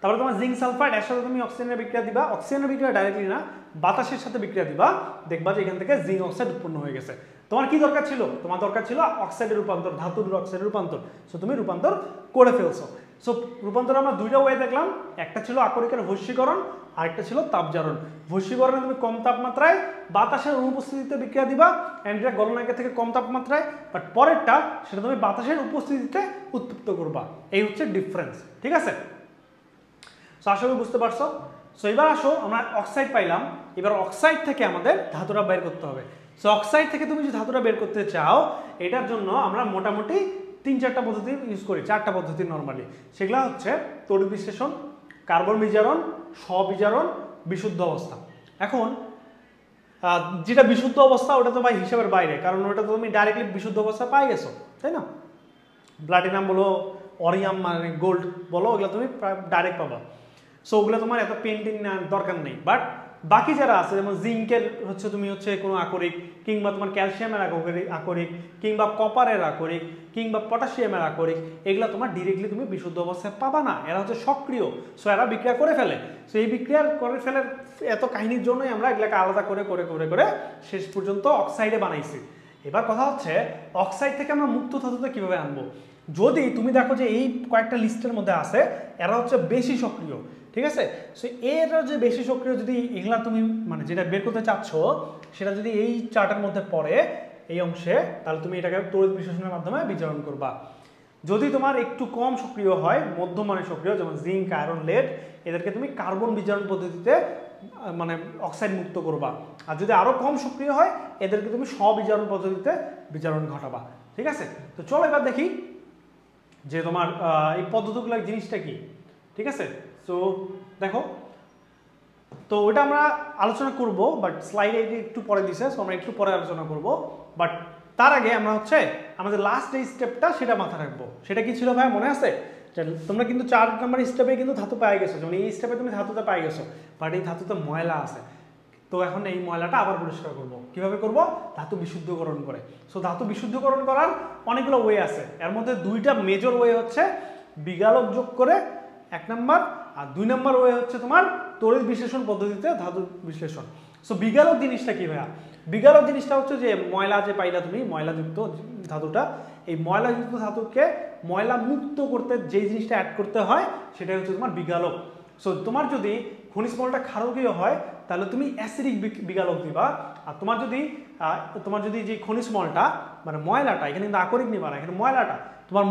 তারপরে তোমার জিঙ্ক সালফাইড, এর সাথে তুমি অক্সিজেনের বিক্রিয়া দিবা, অক্সিজেনের বিক্রিয়া ডাইরেক্টলি না বাতাসের সাথে বিক্রিয়া দিবা, দেখবা যে এখান থেকে জিঙ্ক অক্সাইড উৎপন্ন হয়ে গেছে। তোমার কি দরকার ছিল, তোমার দরকার ছিল অক্সাইডের রূপান্তর, ধাতুর অক্সাইডের রূপান্তর। সো তুমি রূপান্তর করে ফেলছো। সো রূপান্তর আমরা দুইটা ওয়ে দেখলাম, একটা ছিল আকরিকের বৈশ্যীকরণ, আরেকটা ছিল তাপজারণ। বৈশ্যীকরণে তুমি কম তাপমাত্রায় বাতাসের অনুপস্থিতিতে বিক্রিয়া দিবা, এন্ড এটা গলনাঙ্কের থেকে কম তাপমাত্রায়, বাট পরেরটা সেটা তুমি বাতাসের উপস্থিতিতে উত্তপ্ত করবা। এই হচ্ছে ডিফারেন্স, ঠিক আছে। সো আশা করি বুঝতে পারছো। সো এবার আসো, আমরা অক্সাইড পাইলাম, এবার অক্সাইড থেকে আমাদের ধাতুটা বের করতে হবে। সো অক্সাইড থেকে তুমি যে ধাতুটা বের করতে চাও, এটার জন্য আমরা মোটামুটি 3-4টা পদ্ধতি ইউজ করি, 4টা পদ্ধতি নর্মালি। সেগুলো হচ্ছে তড়িৎ বিশ্লেষণ, কার্বন বিজারণ, স্ববিজারণ, বিশুদ্ধ অবস্থা। এখন যেটা বিশুদ্ধ অবস্থা ওটা তো ভাই হিসাবের বাইরে, কারণ ওটা তো তুমি ডাইরেক্টলি বিশুদ্ধ অবস্থা পাই গেছো, তাই না। প্লাটিনাম বলো, অরিয়াম মানে গোল্ড বলো, ওগুলো তুমি ডাইরেক্ট পাবা। সো ওগুলো তোমার এত পেন্টিং নেওয়ার দরকার নেই। বাট বাকি যারা আছে, যেমন জিঙ্কের হচ্ছে তুমি হচ্ছে কোনো আকরিক, কিংবা তোমার ক্যালসিয়ামের আকরিক, কিংবা কপারের আকরিক, কিংবা পটাশিয়ামের আকরিক, এগুলো তোমার ডিরেক্টলি তুমি বিশুদ্ধ অবস্থায় পাবা না, এরা হচ্ছে সক্রিয়। সো এরা বিক্রিয়া করে ফেলে। সো এই বিক্রিয়া করে ফেলে এত কাহিনীর জন্যই আমরা এগুলোকে আলাদা করে করে করে করে শেষ পর্যন্ত অক্সাইডে বানাইছি। এবার কথা হচ্ছে অক্সাইড থেকে আমরা মুক্ত ধাতুতে কিভাবে আনবো। যদি তুমি দেখো যে এই কয়েকটা লিস্টের মধ্যে আছে, এরা হচ্ছে বেশি সক্রিয়, ঠিক আছে। সো এরা যে বেশি সক্রিয়, যদি এগুলা তুমি মানে যেটা বের করতে চাচ্ছ সেটা যদি এই চার্টের মধ্যে পড়ে এই অংশে, তাহলে তুমি এটাকে তড়িৎ বিশ্লেষণের মাধ্যমে বিজারণ করবা। যদি তোমার একটু কম সক্রিয় হয়, মধ্যমানের সক্রিয়, যেমন জিঙ্ক, আয়রন, লেড, এদেরকে তুমি কার্বন বিজারণ পদ্ধতিতে মানে অক্সাইড মুক্ত করবা। আর যদি আরো কম সক্রিয় হয়, এদেরকে তুমি স্ববিজারণ পদ্ধতিতে বিজারণ ঘটাবা, ঠিক আছে। তো চলো এবার দেখি যে তোমার এই পদ্ধতিগুলোর জিনিসটা কি, ঠিক আছে। সো দেখো, তো ওটা আমরা আলোচনা করব, বাট স্লাইডে একটু পরে দিছে, সো আমরা একটু পরে আলোচনা করব। বাট তার আগে আমরা হচ্ছে আমাদের লাস্ট এই স্টেপটা সেটা মাথায় রাখবো। সেটা কি ছিল ভাই, মনে আছে? তোমরা কিন্তু 4 নম্বর স্টেপে কিন্তু ধাতু পাই গেছো, যেমন এই স্টেপে তুমি ধাতুতে পাই গেছো, বাট এই ধাতুতে ময়লা আছে। তো এখন এই ময়লাটা আবার পরিষ্কার করব। কিভাবে করব? ধাতু বিশুদ্ধকরণ করে। সো ধাতু বিশুদ্ধকরণ করার অনেকগুলো ওয়ে আছে, এর মধ্যে 2টা মেজর ওয়ে হচ্ছে বিগালক যোগ করে 1 নাম্বার, আর 2 নাম্বার ওয়ে হচ্ছে তোমার তড়িৎ বিশ্লেষণ পদ্ধতিতে ধাতু বিশ্লেষণ। সো বিগালক জিনিসটা কি ভাইয়া? বিগালক জিনিসটা হচ্ছে যে ময়লা যে পাইলা তুমি, ময়লাযুক্ত ধাতুটা, এই ময়লাযুক্ত ধাতুকে ময়লা মুক্ত করতে যে জিনিসটা অ্যাড করতে হয় সেটা হচ্ছে তোমার বিগালক। সো তোমার যদি খনিজ মলটা ক্ষারকীয় হয় তাহলে তুমি অ্যাসিডিক বিগালক দিবা, আর তোমার যদি যে খনিজ মলটা মানে ময়লাটা, এখানে কিন্তু আকরিক নিবা না, এখানে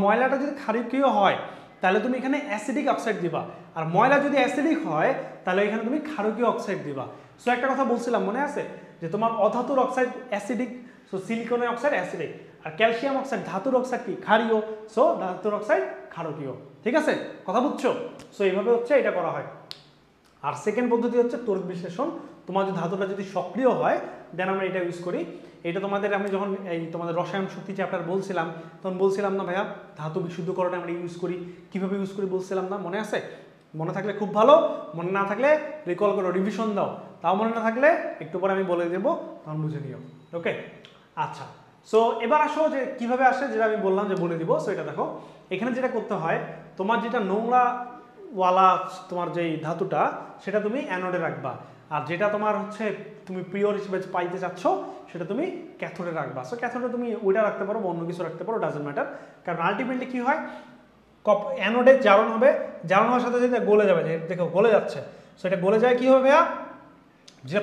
ময়লাটা যদি ক্ষারকীয় হয় তাহলে তুমি এখানে অ্যাসিডিক অক্সাইড দিবা, আর ময়লা যদি অ্যাসিডিক হয় তাহলে এখানে তুমি ক্ষারকীয় অক্সাইড দিবা। সো একটা কথা বলছিলাম মনে আছে যে তোমার অধাতুর অক্সাইড অ্যাসিডিক, সো সিলিকনের অক্সাইড অ্যাসিডিক, আর ক্যালসিয়াম অক্সাইড ধাতুর অক্সাইড কি ক্ষারীয়, সো ধাতুর অক্সাইড ক্ষারকীয়। ঠিক আছে, কথা বুঝছো? সো এইভাবে হচ্ছে এটা করা হয়। আর সেকেন্ড পদ্ধতি হচ্ছে তড়িৎ বিশ্লেষণ। তোমার যদি ধাতুটা যদি সক্রিয় হয় দেন আমরা এটা ইউজ করি। এটা তোমাদের আমি যখন এই তোমাদের রসায়ন শক্তি চ্যাপ্টার বলছিলাম তখন বলছিলাম না ভাইয়া ধাতু বিশুদ্ধকরণে আমরা ইউজ করি, কীভাবে ইউজ করি বলছিলাম না, মনে আছে? মনে থাকলে খুব ভালো, মনে না থাকলে রিকল করো, রিভিশন দাও। তাও মনে না থাকলে একটু পরে আমি বলে দেবো, তখন বুঝে নিও। ওকে, আচ্ছা। সো এবার আসো যে কীভাবে আসে, যেটা আমি বললাম যে বলে দিব। সো এটা দেখো, এখানে যেটা করতে হয়, তোমার যেটা নোংরাওয়ালা তোমার যেই ধাতুটা সেটা তুমি অ্যানোডে রাখবা, আর যেটা তোমার হচ্ছে তুমি পিওর হিসেবে পাইতে চাচ্ছ সেটা তুমি ক্যাথোডে রাখবা। সো ক্যাথোডে তুমি ওইটা রাখতে পারো বা অন্য কিছু রাখতে পারো, ডাজেন্ট ম্যাটার। কারণ আলটিমেটলি কী হয়, অ্যানোডে জারণ হবে, জারণ হওয়ার সাথে সাথে গলে যাবে, যে দেখো গলে যাচ্ছে। সো এটা গলে যায় কী হবে ভাইয়া, যেটা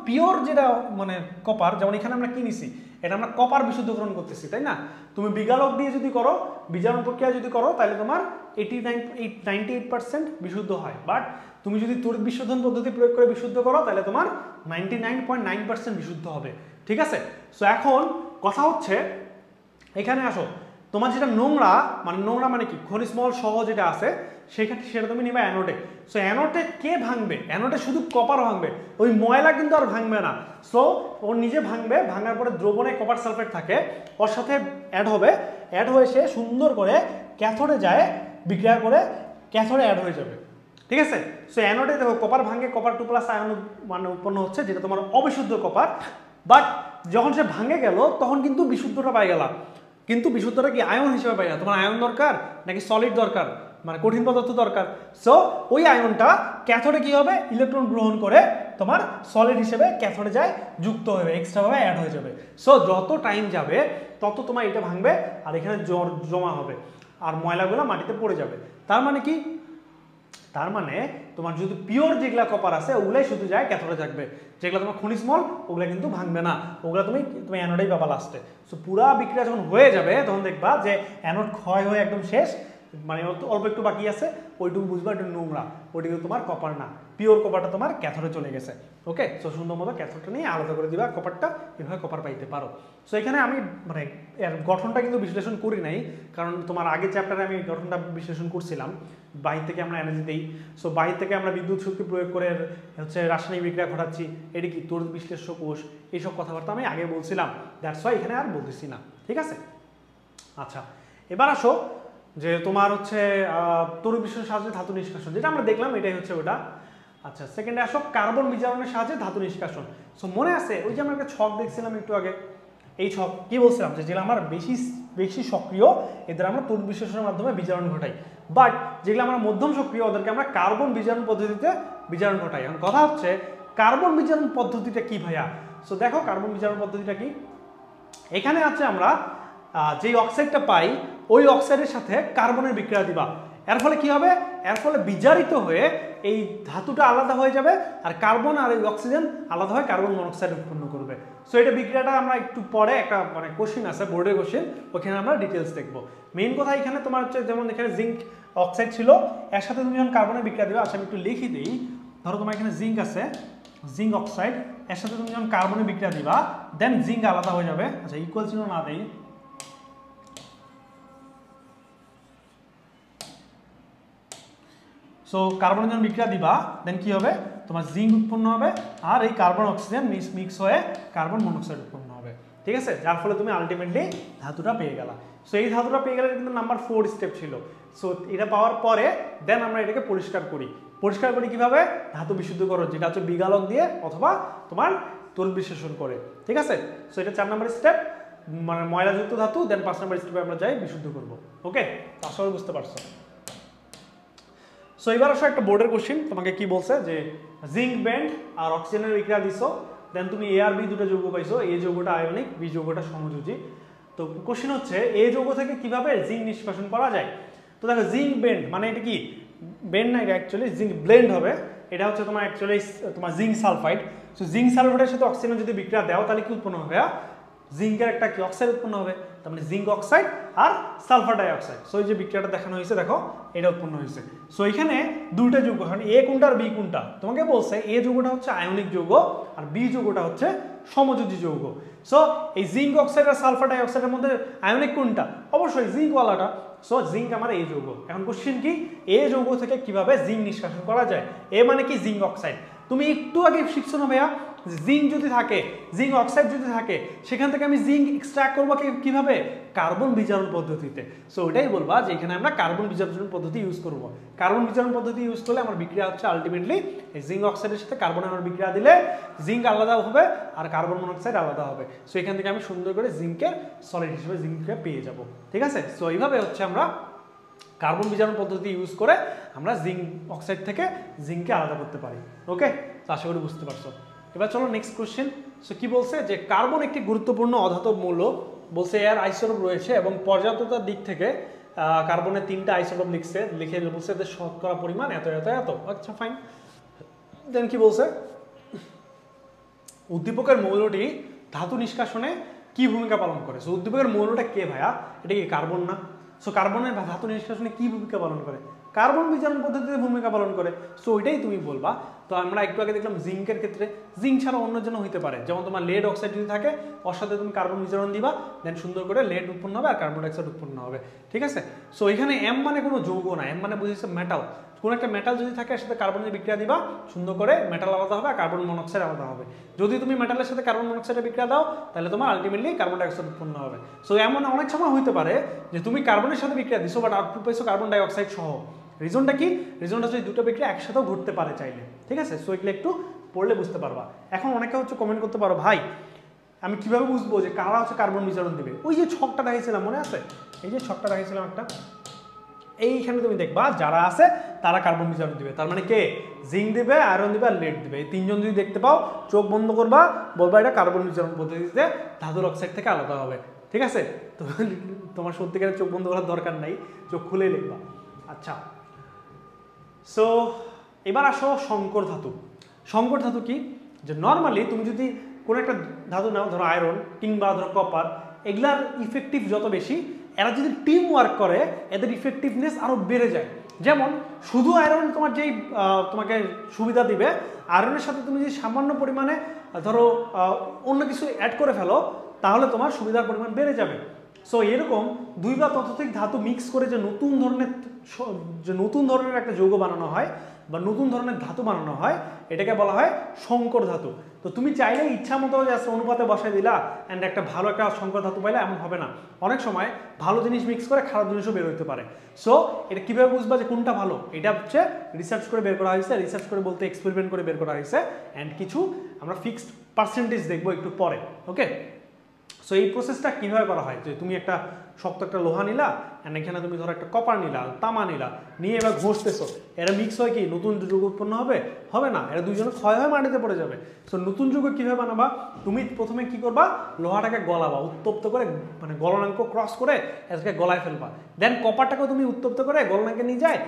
পিওর যেটা মানে কপার, যেমন এখানে আমরা কি নিছি, এটা আমরা কপার বিশুদ্ধকরণ করতেছি, তাই না? তুমি বিগালক দিয়ে যদি করো, বিজারণ প্রক্রিয়া যদি করো, তাহলে তোমার 98% বিশুদ্ধ হয়। বাট তুমি যদি তড়িৎ বিশোধন পদ্ধতি প্রয়োগ করে বিশুদ্ধ করো তাহলে তোমার 99.9% বিশুদ্ধ হবে। ঠিক আছে? সো এখন কথা হচ্ছে, এখানে আসো, তোমার যেটা নোংরা মানে কি খনিজ মল সহ যেটা আছে সেটা তুমি নিবা অ্যানোডে। সো অ্যানোডে কে ভাঙবে? অ্যানোডে শুধু কপার ভাঙবে, ওই ময়লা কিন্তু আর ভাঙবে না। সো ও নিজে ভাঙবে, ভাঙার পরে দ্রবণে কপার সালফেট থাকে, ওর সাথে অ্যাড হয়ে সে সুন্দর করে ক্যাথোডে যায়, বিক্রিয়া করে ক্যাথোডে অ্যাড হয়ে যাবে। ঠিক আছে? সো অ্যানোডে দেখো কপার ভাঙে, কপার 2+ আয়ন মানে উৎপন্ন হচ্ছে, যেটা তোমার অবিশুদ্ধ কপার। বাট যখন সে ভাঙে গেল তখন কিন্তু বিশুদ্ধটা পাই গেলাম, কিন্তু বিশুদ্ধটা কি আয়ন হিসেবে পাই না। তোমার আয়ন দরকার নাকি সলিড দরকার, মানে কঠিন পদার্থ দরকার। সো ওই আয়নটা ক্যাথোডে কি হবে, ইলেকট্রন গ্রহণ করে তোমার সলিড হিসেবে ক্যাথোডে যায়, যুক্ত হবে, এক্সট্রাভাবে অ্যাড হয়ে যাবে। সো যত টাইম যাবে তত তোমার এটা ভাঙবে আর এখানে জমা হবে আর ময়লাগুলো মাটিতে পড়ে যাবে। তার মানে কি, তার মানে তোমার যদি পিওর যেগুলা কপার আছে ওগুলাই শুধু যায় ক্যাথোডে থাকবে, যেগুলো তোমার খনিজ মল ওগুলা কিন্তু ভাঙবে না, ওগুলা তুমি অ্যানোডেই পাবা লাস্টে। সো পুরা বিক্রিয়া যখন হয়ে যাবে তখন দেখবা যে অ্যানোড ক্ষয় হয়ে একদম শেষ, মানে অল্প একটু বাকি আছে, ওইটুকু বুঝবা একটু নোংরা, ওইটুকু তোমার কপার না, পিওর কপারটা তোমার ক্যাথোডে চলে গেছে। ওকে, সো সুন্দর মতো ক্যাথোডটা নিয়ে আলাদা করে দিবা কপারটা, এভাবে কপার পাইতে পারো। সো এখানে আমি মানে এর গঠনটা কিন্তু বিশ্লেষণ করি নাই, কারণ তোমার আগের চ্যাপ্টারে আমি গঠনটা বিশ্লেষণ করছিলাম। বাহির থেকে আমরা এনার্জি দিই, সো বাহির থেকে আমরা বিদ্যুৎ শক্তি প্রয়োগ করে হচ্ছে রাসায়নিক বিক্রিয়া ঘটাচ্ছি, এটি কি তড়িৎ বিশ্লেষ্য কোষ, এইসব কথাবার্তা আমি আগে বলছিলাম, দ্যাটস ওয়াই এখানে আর বলতেছি না। ঠিক আছে? আচ্ছা, এবার আসো যে তোমার হচ্ছে তড়িৎ বিশ্লেষণের সাহায্যে ধাতু নিষ্কাশন, যেটা আমরা দেখলাম এটাই হচ্ছে ওটা। আচ্ছা, সেকেন্ডে আসো কার্বন বিজারণের সাহায্যে ধাতু নিষ্কাশন। সো মনে আছে ওই যে আমরা একটা ছক দেখছিলাম একটু আগে, এই ছক কি বলছিলাম যে যেগুলো আমার বেশি সক্রিয় এদের আমরা তড়িৎ বিশ্লেষণের মাধ্যমে বিজারণ ঘটাই, বাট যেগুলো আমরা মধ্যম সক্রিয় ওদেরকে আমরা কার্বন বিজারণ পদ্ধতিতে বিজারণ ঘটাই। এখন কথা হচ্ছে কার্বন বিজারণ পদ্ধতিটা কি ভাইয়া? সো দেখো কার্বন বিজারণ পদ্ধতিটা কি, এখানে আছে আমরা যেই অক্সাইডটা পাই ওই অক্সাইডের সাথে কার্বনের বিক্রিয়া দিবা, এর ফলে কি হবে, এর ফলে বিজারিত হয়ে এই ধাতুটা আলাদা হয়ে যাবে আর কার্বন আর এই অক্সিজেন আলাদা হয়ে কার্বন মনোক্সাইড উৎপন্ন করবে। সো এটা বিক্রিয়াটা আমরা একটু পরে একটা মানে কোশ্চেন আছে, বোর্ডের কোশ্চেন, ওখানে আমরা ডিটেলস দেখবো। মেইন কথা এখানে তোমার হচ্ছে যেমন এখানে জিঙ্ক অক্সাইড ছিল, এর সাথে তুমি যখন কার্বনের বিক্রিয়া দেবে, আচ্ছা আমি একটু লিখে দিই, ধরো তোমার এখানে জিঙ্ক আছে, জিঙ্ক অক্সাইড, এর সাথে তুমি যখন কার্বনের বিক্রিয়া দিবা দেন জিঙ্ক আলাদা হয়ে যাবে। আচ্ছা ইকুয়াল চিহ্ন না দেই, সো কার্বনের যখন বিক্রিয়া দিবা দেন কি হবে, তোমার জিঙ্ক উৎপন্ন হবে আর এই কার্বন অক্সিজেন মিক্স হয়ে কার্বন মনোক্সাইড উৎপন্ন হবে। ঠিক আছে? যার ফলে তুমি আলটিমেটলি ধাতুটা পেয়ে গেলা। সো এই ধাতুটা পেয়ে গেলে কিন্তু নাম্বার 4 স্টেপ ছিল। সো এটা পাওয়ার পরে দেন আমরা এটাকে পরিষ্কার করি কিভাবে, ধাতু বিশুদ্ধকরণ, যেটা হচ্ছে বিগালক দিয়ে অথবা তোমার তড়িৎ বিশ্লেষণ করে। ঠিক আছে? সো এটা 4 নম্বর স্টেপ, মানে ময়লাযুক্ত ধাতু, দেন 5 নম্বর স্টেপে আমরা যাই বিশুদ্ধ করব। ওকে, আশা করি বুঝতে পারছো। সো এবার আসো একটা বোর্ডের কোশ্চেন, তোমাকে কি বলছে যে জিঙ্ক ব্যান্ড আর অক্সিজেনের বিক্রিয়া দিছো, দেন তুমি এ আর বি দুটো যৌগ পাইছো, এ যৌগটা আয়নিক, বি যৌগটা সমযোজী। তো কোশ্চেন হচ্ছে এ যৌগ থেকে কিভাবে জিঙ্ক নিষ্কাশন করা যায়। তো দেখো জিঙ্ক ব্যান্ড মানে এটা কি ব্যান্ড না, এটা অ্যাকচুয়ালি জিঙ্ক ব্লেন্ড হবে। এটা হচ্ছে তোমার অ্যাকচুয়ালি তোমার জিঙ্ক সালফাইড। সো জিঙ্ক সালফাইডের সাথে অক্সিজেন যদি বিক্রিয়া দাও তাহলে কি উৎপন্ন হবে, জিঙ্কের একটা কি অক্সাইড উৎপন্ন হবে, তার মানে জিঙ্ক অক্সাইড আর সালফার ডাইঅক্সাইড। সো এই যে বিক্রিয়াটা দেখানো হয়েছে দেখো এটা উৎপন্ন হয়েছে। সো এখানে দুইটা যৌগ, এখন এ কোনটা আর বি কোনটা, তোমাকে বলছে এ যৌগটা হচ্ছে আয়নিক যৌগ আর বি যৌগটা হচ্ছে সমযোজী যৌগ। সো এই জিঙ্ক অক্সাইড আর সালফার ডাইঅক্সাইডের মধ্যে আয়নিক কোনটা, অবশ্যই জিঙ্কওয়ালাটা। সো জিঙ্ক আমার এই যৌগ। এখন কোশ্চেন কি, এ যৌগ থেকে কিভাবে জিঙ্ক নিষ্কাশন করা যায়। এ মানে কি জিঙ্ক অক্সাইড। তুমি একটু আগে শিখছো না ভাইয়া, জিঙ্ক যদি থাকে, জিঙ্ক অক্সাইড যদি থাকে, সেখান থেকে আমি জিঙ্ক এক্সট্রাক্ট করবো কিভাবে, কার্বন বিজারণ পদ্ধতিতে। সো ওটাই বলবা যে এখানে আমরা কার্বন বিজারণ পদ্ধতি ইউজ করব। কার্বন বিজারণ পদ্ধতি ইউজ করলে আমার বিক্রিয়া হচ্ছে আলটিমেটলি এই জিঙ্ক অক্সাইডের সাথে কার্বন আমার বিক্রিয়া দিলে জিঙ্ক আলাদা হবে আর কার্বন মনোক্সাইড আলাদা হবে। সো এখান থেকে আমি সুন্দর করে জিঙ্কের সলিড হিসেবে জিঙ্ককে পেয়ে যাব। ঠিক আছে, সো এইভাবে হচ্ছে আমরা কার্বন বিজারণ পদ্ধতি ইউজ করে আমরা জিঙ্ক অক্সাইড থেকে জিঙ্ককে আলাদা করতে পারি। ওকে, তো আশা করি বুঝতে পারছো। এবার চলো নেক্সট কোশ্চেন। সো কি বলছে যে কার্বন একটি গুরুত্বপূর্ণ অধাতব মৌল, বলছে এর আইসোটোপ রয়েছে এবং পর্যাপ্ততার দিক থেকে কার্বনের 3টা আইসোটোপ লিখে বলছে যে শতকরা পরিমাণ এত এত এত। আচ্ছা ফাইন, দেন কি বলছে, উদ্দীপকের মৌলটি ধাতু নিষ্কাশনে কি ভূমিকা পালন করে। সো উদ্দীপকের মৌলটা কে ভাইয়া, এটা কি কার্বন না। সো কার্বনের ধাতু নিষ্কাশনে কি ভূমিকা পালন করে, কার্বন বিজারণ পদ্ধতিতে ভূমিকা পালন করে। সো ওইটাই তুমি বলবা। তো আমরা একটু আগে দেখলাম জিঙ্কের ক্ষেত্রে, জিঙ্ক ছাড়া অন্য জন্য হইতে পারে, যেমন তোমার লেড অক্সাইড যদি থাকে ওর সাথে তুমি কার্বন বিজারণ দিবা, দেন সুন্দর করে লেড উৎপন্ন হবে আর কার্বন ডাইঅক্সাইড উৎপন্ন হবে। ঠিক আছে, সো এখানে এম মানে কোনো যৌগ না, এম মানে বুঝেছে মেটাল। কোনো একটা মেটাল যদি থাকে এর সাথে কার্বনের বিক্রিয়া দিবা, সুন্দর করে মেটাল আলাদা হবে আর কার্বন মনোক্সাইড আলাদা হবে। যদি তুমি মেটালের সাথে কার্বন মনোক্সাইডের বিক্রিয়া দাও তাহলে তোমার আলটিমেটলি কার্বন ডাইঅক্সাইড উৎপন্ন হবে। সো এমন অনেক সময় হইতে পারে যে তুমি কার্বনের সাথে বিক্রিয়া দিছো বাট আউটপুট পাইছো কার্বন ডাইঅক্সাইড সহ। রিজনটা কি, রিজনটা হচ্ছে দুটো বিক্রিয়া একসাথেও ঘটতে পারে চাইলে। ঠিক আছে, সো এগুলো একটু পড়লে বুঝতে পারবা। এখন অনেকে হচ্ছে কমেন্ট করতে পারো, ভাই আমি কিভাবে বুঝবো যে কারা হচ্ছে কার্বন বিজারণ দিবে। ওই যে ছকটা দেখাইছিলাম মনে আছে, এই যে ছকটা দেখাইছিলাম একটা, এইখানে তুমি দেখবা যারা আছে তারা কার্বন বিজারণ দিবে। তার মানে কে, জিঙ্ক দিবে, আয়রন দিবে আর লেড দিবে। এই তিনজন যদি দেখতে পাও চোখ বন্ধ করবা, বলবা এটা কার্বন বিজারণ পদ্ধতিতে ধাতুর অক্সাইড থেকে আলাদা হবে। ঠিক আছে, তো তোমার সত্যিকারের চোখ বন্ধ করার দরকার নাই, চোখ খুলেই দেখবা। আচ্ছা, সো এবার আসো সংকর ধাতু। সংকর ধাতু কি, যে নর্মালি তুমি যদি কোনো একটা ধাতু নাও, ধরো আয়রন কিংবা ধরো কপার, এগুলার ইফেক্টিভ যত বেশি, এরা যদি টিম ওয়ার্ক করে এদের ইফেক্টিভনেস আরও বেড়ে যায়। যেমন শুধু আয়রন তোমার যেই তোমাকে সুবিধা দিবে, আয়রনের সাথে তুমি যদি সামান্য পরিমাণে ধরো অন্য কিছু অ্যাড করে ফেলো তাহলে তোমার সুবিধার পরিমাণ বেড়ে যাবে। সো এরকম দুই বা ততোধিক ধাতু মিক্স করে যে নতুন ধরনের একটা যৌগ বানানো হয় বা নতুন ধরনের ধাতু বানানো হয়, এটাকে বলা হয় সংকর ধাতু। তো তুমি চাইলে ইচ্ছা মতো জাস্ট অনুপাতে বসাই দিলা অ্যান্ড একটা ভালো একটা সংকর ধাতু পাইলে, এমন হবে না। অনেক সময় ভালো জিনিস মিক্স করে খারাপ জিনিসও বের হতে পারে। সো এটা কীভাবে বুঝবা যে কোনটা ভালো, এটা হচ্ছে রিসার্চ করে বের করা হয়েছে। রিসার্চ করে বলতে এক্সপেরিমেন্ট করে বের করা হয়েছে, অ্যান্ড কিছু আমরা ফিক্সড পার্সেন্টেজ দেখবো একটু পরে। ওকে, সো এই প্রসেসটা কীভাবে করা হয়, যে তুমি একটা শক্ত একটা লোহা নিলা অ্যান্ড এখানে তুমি ধরো একটা কপার নিলা, তামা নিলা, নিয়ে এবার ঘষতেছো, এরা মিক্স হয় কি নতুন যৌগ উৎপন্ন হবে, হবে না, এরা দুইজনে ক্ষয় হয়ে মাটিতে পড়ে যাবে। সো নতুন যৌগ কীভাবে বানাবা, তুমি প্রথমে কি করবা, লোহাটাকে গলাবা, উত্তপ্ত করে মানে গলনাঙ্ক ক্রস করে এটাকে গলায় ফেলবা। দেন কপারটাকেও তুমি উত্তপ্ত করে গলনাঙ্কে নিয়ে যায়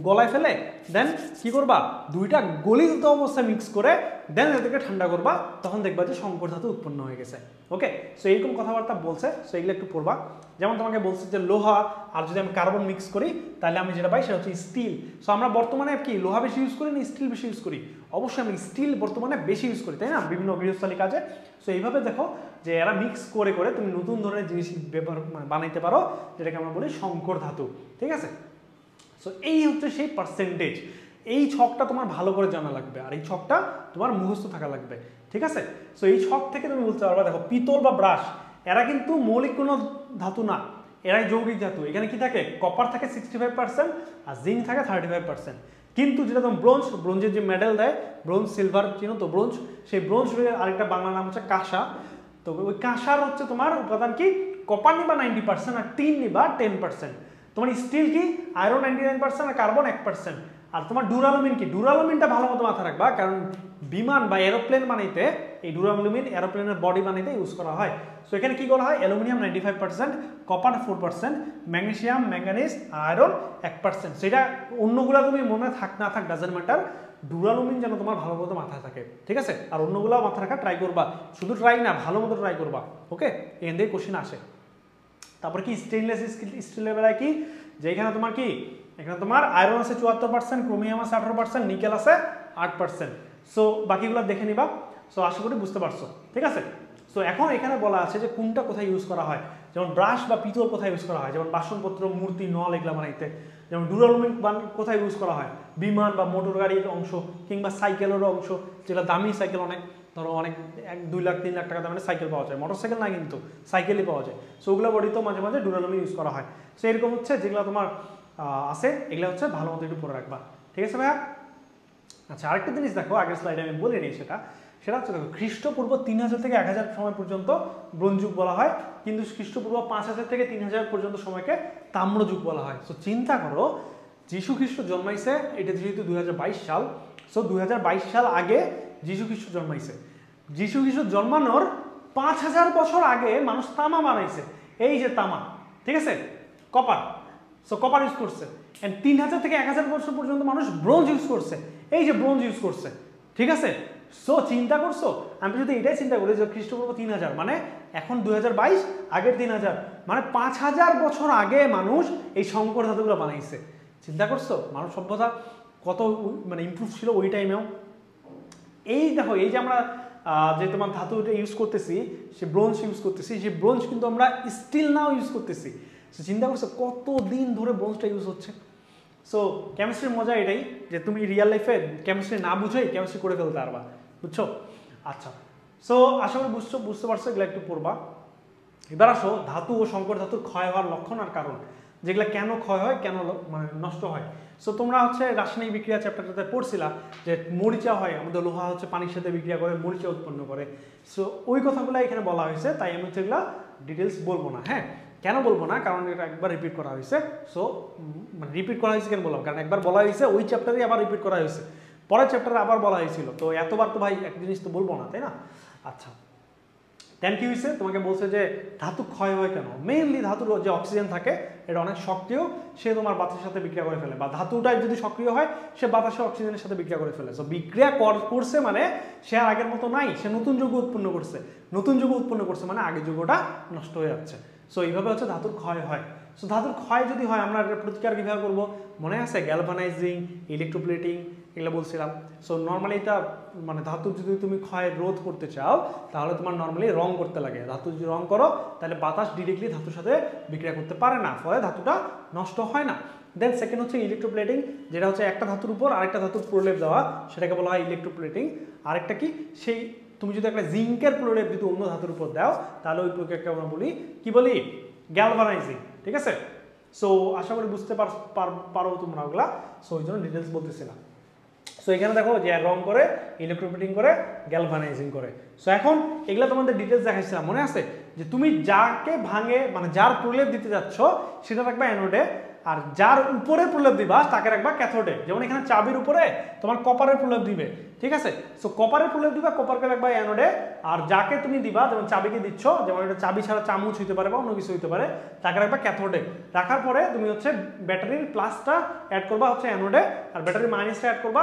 গলায় ফেলে, দেন কি করবা, দুইটা গলিত অবস্থায় মিক্স করে দেন এটাকে ঠান্ডা করবা, তখন দেখবা যে সংকর ধাতু উৎপন্ন হয়ে গেছে। ওকে, সো এইরকম কথাবার্তা বলছে, সো এগুলো একটু পড়বা। যেমন তোমাকে বলছে যে লোহা আর যদি আমি কার্বন মিক্স করি তাহলে আমি যেটা পাই সেটা হচ্ছে স্টিল। সো আমরা বর্তমানে কি লোহা বেশি ইউজ করি না স্টিল বেশি ইউজ করি? অবশ্যই আমি স্টিল বর্তমানে বেশি ইউজ করি, তাই না, বিভিন্ন গৃহস্থালী কাজে। সো এইভাবে দেখো যে এরা মিক্স করে করে তুমি নতুন ধরনের জিনিস ব্যবহার বানাইতে পারো, যেটাকে আমরা বলি সংকর ধাতু। ঠিক আছে, সো এই হচ্ছে সেই পার্সেন্টেজ। এই ছকটা তোমার ভালো করে জানা লাগবে আর এই ছকটা তোমার মুখস্থ থাকা লাগবে। ঠিক আছে, সো এই ছক থেকে তুমি বলতে পারবা, দেখো পিতল বা ব্রাশ এরা কিন্তু মৌলিক কোনো ধাতু না, এরাই যৌগিক ধাতু। এখানে কি থাকে, কপার থাকে 65% আর জিঙ্ক থাকে 35%। কিন্তু যেটা তোমার ব্রোঞ্জের যে মেডেল দেয়, ব্রোঞ্জ সিলভার চিনো তো, ব্রোঞ্জ, সেই ব্রোঞ্জ আরেকটা বাংলা নাম হচ্ছে কাঁসা। তো ওই কাঁসার হচ্ছে তোমার উপাদান কি, কপার নিবা 90% আর টিন নিবা 10%। তোমার স্টিল কি, আয়রন 99% আর কার্বন 1%। আর তোমার ডুরালুমিন কি, ডুরালুমিনটা ভালো মতো মাথা রাখবা, কারণ বিমান বা এরোপ্লেন বানাইতে এই ডুরালুমিন এরোপ্লেনের বডি বানাইতে ইউজ করা হয়। সো এখানে কি করা হয়, aluminium 95%, copper 4%, magnesium manganese iron 1%। সেটা অন্যগুলো তুমি মনে থাক না থাক ডাজেন্ট ম্যাটার, ডুরালুমিন যেন তোমার ভালো মতো মাথায় থাকে, ঠিক আছে? আর অন্যগুলো মাথায় রাখা ট্রাই করবা, শুধু ট্রাই না, ভালো মতো ট্রাই করবা, ওকে? এখান থেকে কোশ্চেন আসে। তারপর কি স্টেনলেস স্টিলের বেলায় কি, যে এখানে তোমার কি, এখানে তোমার আয়রন আছে 74%, ক্রোমিয়াম আছে 18%, নিকেল আছে 8%। সো বাকিগুলো দেখে নিবা। সো আশা করি বুঝতে পারছো, ঠিক আছে? সো এখন এখানে বলা আছে যে কোনটা কোথায় ইউজ করা হয়, যেমন ব্রাশ বা পিতল কোথায় ইউজ করা হয়, যেমন বাসনপত্র, মূর্তি, নল এগুলো বানাইতে। যেমন ডুরালুমিন কোথায় ইউজ করা হয়, বিমান বা মোটর গাড়ির অংশ কিংবা সাইকেলেরও অংশ, যেটা দামি সাইকেল, অনেক ধরো অনেক 1-2 লাখ 3 লাখ টাকা দামের সাইকেল পাওয়া যায়, মোটর সাইকেল না কিন্তু সাইকেলই পাওয়া যায়। সো ওগুলো বডিতেও মাঝে মাঝে ডুরালুমিন ইউজ করা হয়। সো এরকম হচ্ছে যেগুলো তোমার আছে, এগুলো হচ্ছে ভালো মতো একটু পরে রাখবা, ঠিক আছে ভাইয়া? আচ্ছা, আরেকটা জিনিস দেখো, আগের স্লাইডে আমি বলে নিই, সেটা হচ্ছে দেখো, খ্রিস্টপূর্ব 3000 থেকে 1000 সময় পর্যন্ত ব্রোঞ্জ যুগ বলা হয়, কিন্তু খ্রিস্টপূর্ব 5000 থেকে 3000 পর্যন্ত সময়কে তাম্র যুগ বলা হয়। সো চিন্তা করো, যীশু খ্রিস্ট জন্মাইছে, এটা যেহেতু 2022 সাল, সো 2022 সাল আগে যীশু খ্রিস্ট জন্মাইছে। যীশু খ্রিস্ট জন্মানোর 5000 বছর আগে মানুষ তামা বানাইছে, এই যে তামা, ঠিক আছে, কপার। সো কপার ইউজ করছে। এন্ড 3000 থেকে 1000 বছর পর্যন্ত মানুষ ব্রোঞ্জ ইউজ করছে, এই যে ব্রোঞ্জ ইউজ করছে, ঠিক আছে? সো চিন্তা করছো, আমি যদি এটাই চিন্তা করি যে খ্রিস্টপূর্ব 3000 মানে এখন 2022, আগের 3000, মানে 5000 বছর আগে মানুষ এই সংকর ধাতুগুলো বানাইছে। চিন্তা করছো মানব সভ্যতা কত মানে ইমপ্রুভ ছিল ওই টাইমেও। এই দেখো, এই যে আমরা যে তোমার ধাতুটা ইউজ করতেছি, সে ব্রোঞ্জ ইউজ করতেছি, সেই ব্রোঞ্জ কিন্তু আমরা স্টিল নাও ইউজ করতেছি। চিন্তা করছো কত দিন ধরে ব্রোঞ্জটা ইউজ হচ্ছে। সো কেমিস্ট্রির মজা এটাই যে তুমি রিয়েল লাইফে কেমিস্ট্রি না বুঝেই কেমিস্ট্রি করে ফেলতে পারবা, বুঝছো? আচ্ছা, সো আশা করি বুঝতে পারছো, এগুলো একটু পড়বা। এবার আসো ধাতু ও সংকর ধাতুর ক্ষয় হওয়ার লক্ষণ আর কারণ, যেগুলো কেন ক্ষয় হয়, কেন মানে নষ্ট হয়। সো তোমরা হচ্ছে রাসায়নিক বিক্রিয়া চ্যাপ্টারটাতে পড়ছিলা যে মরিচা হয়, আমাদের লোহা হচ্ছে পানির সাথে বিক্রিয়া করে মরিচা উৎপন্ন করে। সো ওই কথাগুলো এখানে বলা হয়েছে, তাই আমি হচ্ছে এগুলো ডিটেলস বলবো না। হ্যাঁ, কেন বলবো না, কারণ এটা একবার রিপিট করা হয়েছে। সো মানে রিপিট করা হয়েছে কেন বললাম, কারণ একবার বলা হয়েছে, ওই চ্যাপ্টারে আবার রিপিট করা হয়েছে, পরের চ্যাপ্টারে আবার বলা হয়েছিল, তো এতবার তো ভাই এক জিনিস তো বলবো না, তাই না? আচ্ছা, দেন কি হয়েছে, তোমাকে বলছে যে ধাতু ক্ষয় হয় কেন। মেইনলি ধাতুর যে অক্সিজেন থাকে এটা অনেক সক্রিয়, সে তোমার বাতাসের সাথে বিক্রিয়া করে ফেলে, বা ধাতুটা যদি সক্রিয় হয় সে বাতাসে অক্সিজেনের সাথে বিক্রিয়া করে ফেলে। সো বিক্রিয়া করছে মানে সে আর আগের মতো নাই, সে নতুন যৌগ উৎপন্ন করছে, নতুন যৌগ উৎপন্ন করছে মানে আগের যৌগটা নষ্ট হয়ে যাচ্ছে। সো এইভাবে হচ্ছে ধাতুর ক্ষয় হয়। সো ধাতুর ক্ষয় যদি হয় আমরা এর প্রতিকার কীভাবে করবো, মনে আছে গ্যালভানাইজিং, ইলেকট্রোপ্লেটিং, এগুলো বলছিলাম। সো নর্মালি এটা মানে ধাতু যদি তুমি ক্ষয় রোধ করতে চাও তাহলে তোমার নর্মালি রং করতে লাগে। ধাতু যদি রং করো তাহলে বাতাস ডিরেক্টলি ধাতুর সাথে বিক্রিয়া করতে পারে না, ফলে ধাতুটা নষ্ট হয় না। দেন সেকেন্ড হচ্ছে ইলেকট্রোপ্লেটিং, যেটা হচ্ছে একটা ধাতুর উপর আরেকটা ধাতুর প্রলেপ দেওয়া, সেটাকে বলা হয় ইলেকট্রোপ্লেটিং। আরেকটা কি, সেই তুমি যদি একটা জিঙ্কের প্রলেপ যদি অন্য ধাতুর উপর দাও তাহলে ওই প্রক্রিয়াকে আমরা বলি কি বলি, গ্যালভানাইজিং, ঠিক আছে? সো আশা করি বুঝতে পারো তোমরা ওগুলা। সো ওই জন্য ডিটেলস বলতেছিলাম। সো এখানে দেখো যে রং করে, ইলেকট্রোপ্লেটিং করে, গ্যালভানাইজিং করে। সো এখন এগুলা তোমাদের ডিটেলস দেখাইছিলাম, মনে আছে যে তুমি যাকে ভাঙে মানে যার প্রলেপ দিতে যাচ্ছ সেটা রাখবা অ্যানোডে, আর যার উপরে প্রলেপ দিবা তাকে রাখবা ক্যাথোডে। যেমন এখানে চাবির উপরে তোমার কপারের প্রলেপ দিবে, ঠিক আছে? সো কপারের প্রলেপ দিবা, কপারকে রাখবা অ্যানোডে, আর যাকে তুমি দিবা, যেমন চাবিকে দিচ্ছ, যেমন এটা চাবি ছাড়া চামচ হইতে পারে বা অন্য কিছু হইতে পারে, তাকে রাখবা ক্যাথোডে। রাখার পরে তুমি হচ্ছে ব্যাটারির প্লাসটা অ্যাড করবা হচ্ছে অ্যানোডে, আর ব্যাটারির মাইনাসটা অ্যাড করবা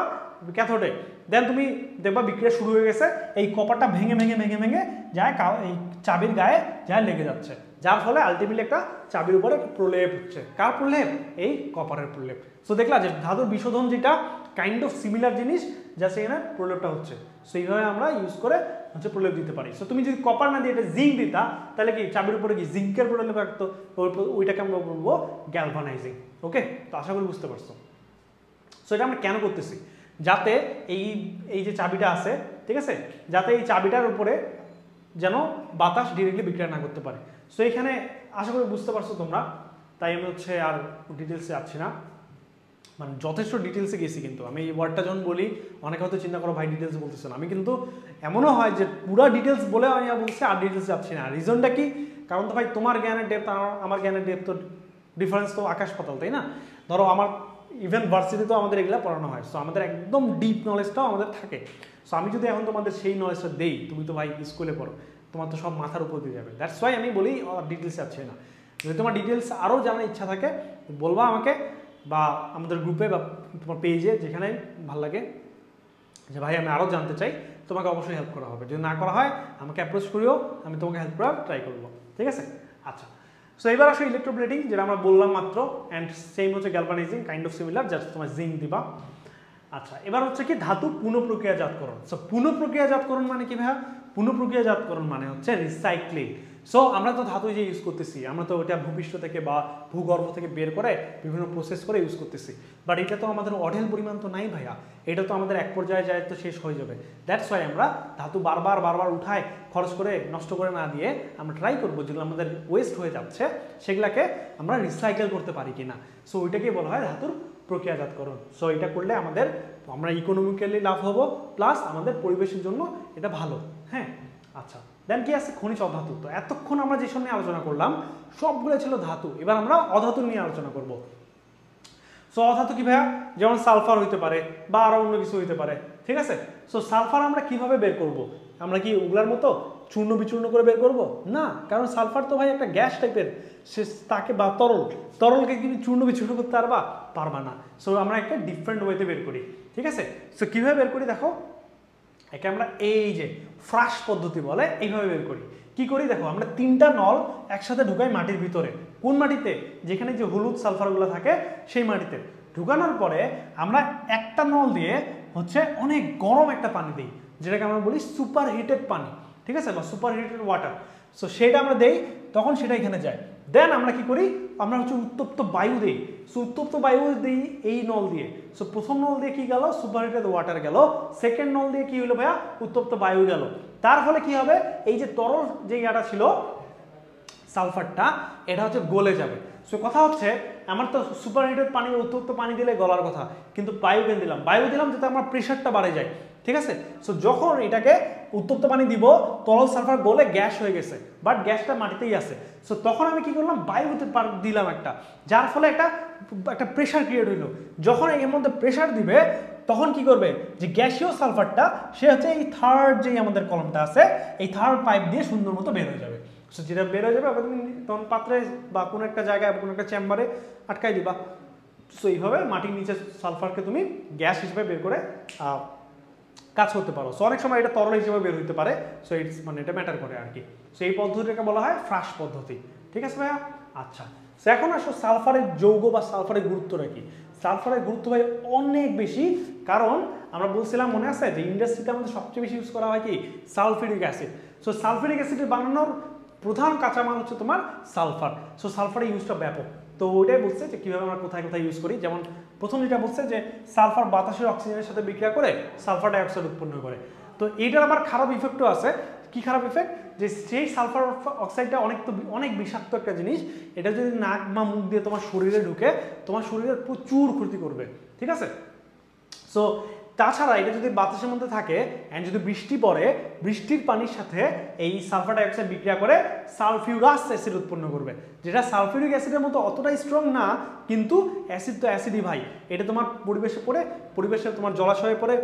ক্যাথোডে। দেন তুমি দেখবা বিক্রিয়া শুরু হয়ে গেছে, এই কপারটা ভেঙে ভেঙে ভেঙে ভেঙে যায় এই চাবির গায়ে যায় লেগে যাচ্ছে, যার ফলে আলটিমেটলি একটা চাবির উপরে প্রলেপ হচ্ছে। কার প্রলেপ? এই কপারের প্রলেপ। সো দেখলা যে ধাতুর বিশোধন যেটা কাইন্ড অফ সিমিলার জিনিস, যা সেখানে প্রলেপটা হচ্ছে। সো এইভাবে আমরা ইউজ করে হচ্ছে প্রলেপ দিতে পারি। সো তুমি যদি কপার না দিয়ে এটা জিঙ্ক দিতা তাহলে কি চাবির উপরে কি জিঙ্কের প্রলেপ রাখতো, ওইটাকে আমরা বলবো গ্যালভানাইজিং। ওকে, তো আশা করি বুঝতে পারছো। সো এটা আমরা কেন করতেছি, যাতে এই যে চাবিটা আছে, ঠিক আছে, যাতে এই চাবিটার উপরে যেন বাতাস ডিরেক্টলি বিক্রিয়া না করতে পারে। সো এখানে আশা করি বুঝতে পারছো তোমরা, তাই আমি হচ্ছে আর ডিটেলসে যাচ্ছি না, মানে যথেষ্ট ডিটেলসে গেছি। কিন্তু আমি এই ওয়ার্ডটা যখন বলি অনেকে হয়তো চিন্তা করো ভাই ডিটেলস বলতেছে না, আমি কিন্তু এমনও হয় যে পুরো ডিটেলস বলে আমি বলছি আর ডিটেলস যাচ্ছি না। রিজনটা কি, কারণ তো ভাই তোমার জ্ঞানের ডেপথ আর আমার জ্ঞানের ডেপথ তো ডিফারেন্স তো আকাশ পাতাল, তাই না? ধরো আমার ইভেন ভার্সিটিতেও আমাদের এগুলো পড়ানো হয়, সো আমাদের একদম ডিপ নলেজটাও আমাদের থাকে। সো আমি যদি এখন তোমাদের সেই নলেজটা দেই, তুমি তো ভাই স্কুলে পড়ো, তোমার তো সব মাথার উপর দিয়ে যাবে। দ্যাটস ওয়াই আমি বলি ডিটেলস যাচ্ছে না। যদি তোমার ডিটেলস আরও জানার ইচ্ছা থাকে বলবা আমাকে, বা আমাদের গ্রুপে বা তোমার পেজে, যেখানে ভালো লাগে যে ভাই আমি আরও জানতে চাই, তোমাকে অবশ্যই হেল্প করা হবে। যদি না করা হয় আমাকে অ্যাপ্রোচ করিও, আমি তোমাকে হেল্প করার ট্রাই করবো, ঠিক আছে? আচ্ছা, সো এবার আসো ইলেকট্রোপ্লেটিং, যেটা আমরা বললাম মাত্র, অ্যান্ড সেম হচ্ছে galvanising, kind of similar, just তোমার জিঙ্ক দিবা। আচ্ছা, এবার হচ্ছে কি ধাতু পুনঃপ্রক্রিয়াজাতকরণ। সো পুনঃপ্রক্রিয়াজাতকরণ মানে কি ভাইয়া? পুনঃপ্রক্রিয়াজাতকরণ মানে হচ্ছে রিসাইক্লিং। সো আমরা তো ধাতু যে ইউজ করতেছি, আমরা তো ওটা ভূপৃষ্ঠ থেকে বা ভূগর্ভ থেকে বের করে বিভিন্ন প্রসেস করে ইউজ করতেছি, বাট এটা তো আমাদের অঢেল পরিমাণ তো নাই ভাইয়া, এটা তো আমাদের এক পর্যায়ে যায় তো শেষ হয়ে যাবে। দ্যাটস ওয়াই আমরা ধাতু বারবার উঠায় খরচ করে নষ্ট করে না দিয়ে আমরা ট্রাই করবো যেগুলো আমাদের ওয়েস্ট হয়ে যাচ্ছে সেগুলোকে আমরা রিসাইকেল করতে পারি কিনা। সো ওইটাকেই বলা হয় ধাতুর প্রক্রিয়াজাতকরণ। সো এটা করলে আমরা ইকোনমিক্যালি লাভ হব, প্লাস আমাদের পরিবেশের জন্য এটা ভালো। হ্যাঁ, আচ্ছা, দেন কি আছে? খনিজ অধাতু। তো এতক্ষণ আমরা যেসব নিয়ে আলোচনা করলাম সবগুলো ছিল ধাতু, এবার আমরা অধাতু নিয়ে আলোচনা করব। সো অধাতু কি ভাইয়া? যেমন সালফার হইতে পারে বা আরো অন্য কিছু হইতে পারে, ঠিক আছে? সো সালফার আমরা কিভাবে বের করব? আমরা কি ওগুলার মতো চূর্ণ বিচূর্ণ করে বের করব? না, কারণ সালফার তো ভাই একটা গ্যাস টাইপের, সে তাকে বা তরলকে কিন্তু চূর্ণ বিচূর্ণ করতে পারবা না। সো আমরা একটা ডিফারেন্ট ওয়েতে বের করি, ঠিক আছে? সো কিভাবে বের করি দেখো, একে আমরা এই যে ফ্রাশ পদ্ধতি বলে, এইভাবে বের করি। কি করি দেখো, আমরা 3টা নল একসাথে ঢুকাই মাটির ভিতরে। কোন মাটিতে? যেখানে যে হলুদ সালফারগুলো থাকে সেই মাটিতে। ঢুকানোর পরে আমরা একটা নল দিয়ে হচ্ছে অনেক গরম একটা পানি দিই, যেটাকে আমরা বলি সুপার হিটেড পানি, ঠিক আছে, বা সুপার হিটেড ওয়াটার। সো সেটা আমরা দেই, তখন সেটা এখানে যায়। দেন আমরা কি করি, আমরা হচ্ছে উত্তপ্ত বায়ু দিই। সো উত্তপ্ত বায়ু দিই এই নল দিয়ে। সো প্রথম নল দিয়ে কি গেল? সুপার হিটেড ওয়াটার গেল। সেকেন্ড নল দিয়ে কি হলো ভাইয়া? উত্তপ্ত বায়ু গেল। তার ফলে কি হবে, এই যে তরল যে ইয়াটা ছিল সালফারটা, এটা হচ্ছে গলে যাবে। সো কথা হচ্ছে আমার তো সুপার হিটেড পানি, উত্তপ্ত পানি দিলে গলার কথা, কিন্তু বায়ু কেন দিলাম? বায়ু দিলাম যাতে আমার প্রেশারটা বাড়ে যায়, ঠিক আছে? সো যখন এটাকে উত্তপ্ত পানি দিব, তরল সালফার গলে গ্যাস হয়ে গেছে, বাট গ্যাসটা মাটিতেই আছে। সো তখন আমি কি করলাম? বায়ুতে দিলাম একটা, যার ফলে একটা প্রেশার ক্রিয়েট হইলো। যখন এর মধ্যে প্রেশার দিবে তখন কি করবে, যে গ্যাসীয় সালফারটা সে হচ্ছে এই থার্ড যে আমাদের কলমটা আছে, এই থার্ড পাইপ দিয়ে সুন্দর মতো বের হয়ে যাবে। সো যেটা বের হয়ে যাবে তুমি তখন পাত্রে বা কোনো একটা জায়গায়, কোনো একটা চেম্বারে আটকাই দিবা। সো এইভাবে মাটির নিচে সালফারকে তুমি গ্যাস হিসেবে বের করে কাজ করতে পারো। সো অনেক সময় এটা তরল হিসেবে বের হইতে পারে। সো ইটস মানে এটা ম্যাটার করে আর কি। সো এই পদ্ধতিটাকে বলা হয় ফ্রাশ পদ্ধতি, ঠিক আছে ভাইয়া? আচ্ছা, সো এখন আসো সালফারের যৌগ বা সালফারের গুরুত্বটা কি? সালফারের গুরুত্ব ভাই অনেক বেশি, কারণ আমরা বলছিলাম মনে আছে যে ইন্ডাস্ট্রিতে আমাদের সবচেয়ে বেশি ইউজ করা হয় কি? Sulphuric acid. সো সালফিউরিক অ্যাসিডের বানানোর প্রধান কাঁচামাল হচ্ছে তোমার সালফার। সো সালফারের ইউজটা ব্যাপক। তো ওইটাই বলছে যে কীভাবে আমরা কোথায় কোথায় ইউজ করি। যেমন প্রথম যেটা বলছে যে সালফার বাতাসের অক্সিজেনের সাথে বিক্রিয়া করে সালফার ডাইঅক্সাইড উৎপন্ন করে। তো এইটার আবার খারাপ ইফেক্টও আছে। কি খারাপ ইফেক্ট? যে সেই সালফার অক্সাইডটা অনেক বিষাক্ত একটা জিনিস। এটা যদি নাক বা মুখ দিয়ে তোমার শরীরে ঢুকে, তোমার শরীরের প্রচুর ক্ষতি করবে, ঠিক আছে? সো তাছাড়া এটা যদি বাতাসের মধ্যে থাকে অ্যান্ড যদি বৃষ্টি পড়ে, বৃষ্টির পানির সাথে এই সালফার ডাইঅক্সাইড বিক্রিয়া করে সালফিউরাস অ্যাসিড উৎপন্ন করবে, যেটা সালফিউরিক অ্যাসিডের মতো অতটাই স্ট্রং না, কিন্তু অ্যাসিড তো অ্যাসিডই ভাই। এটা তোমার পরিবেশে তোমার জলাশয়ে পড়ে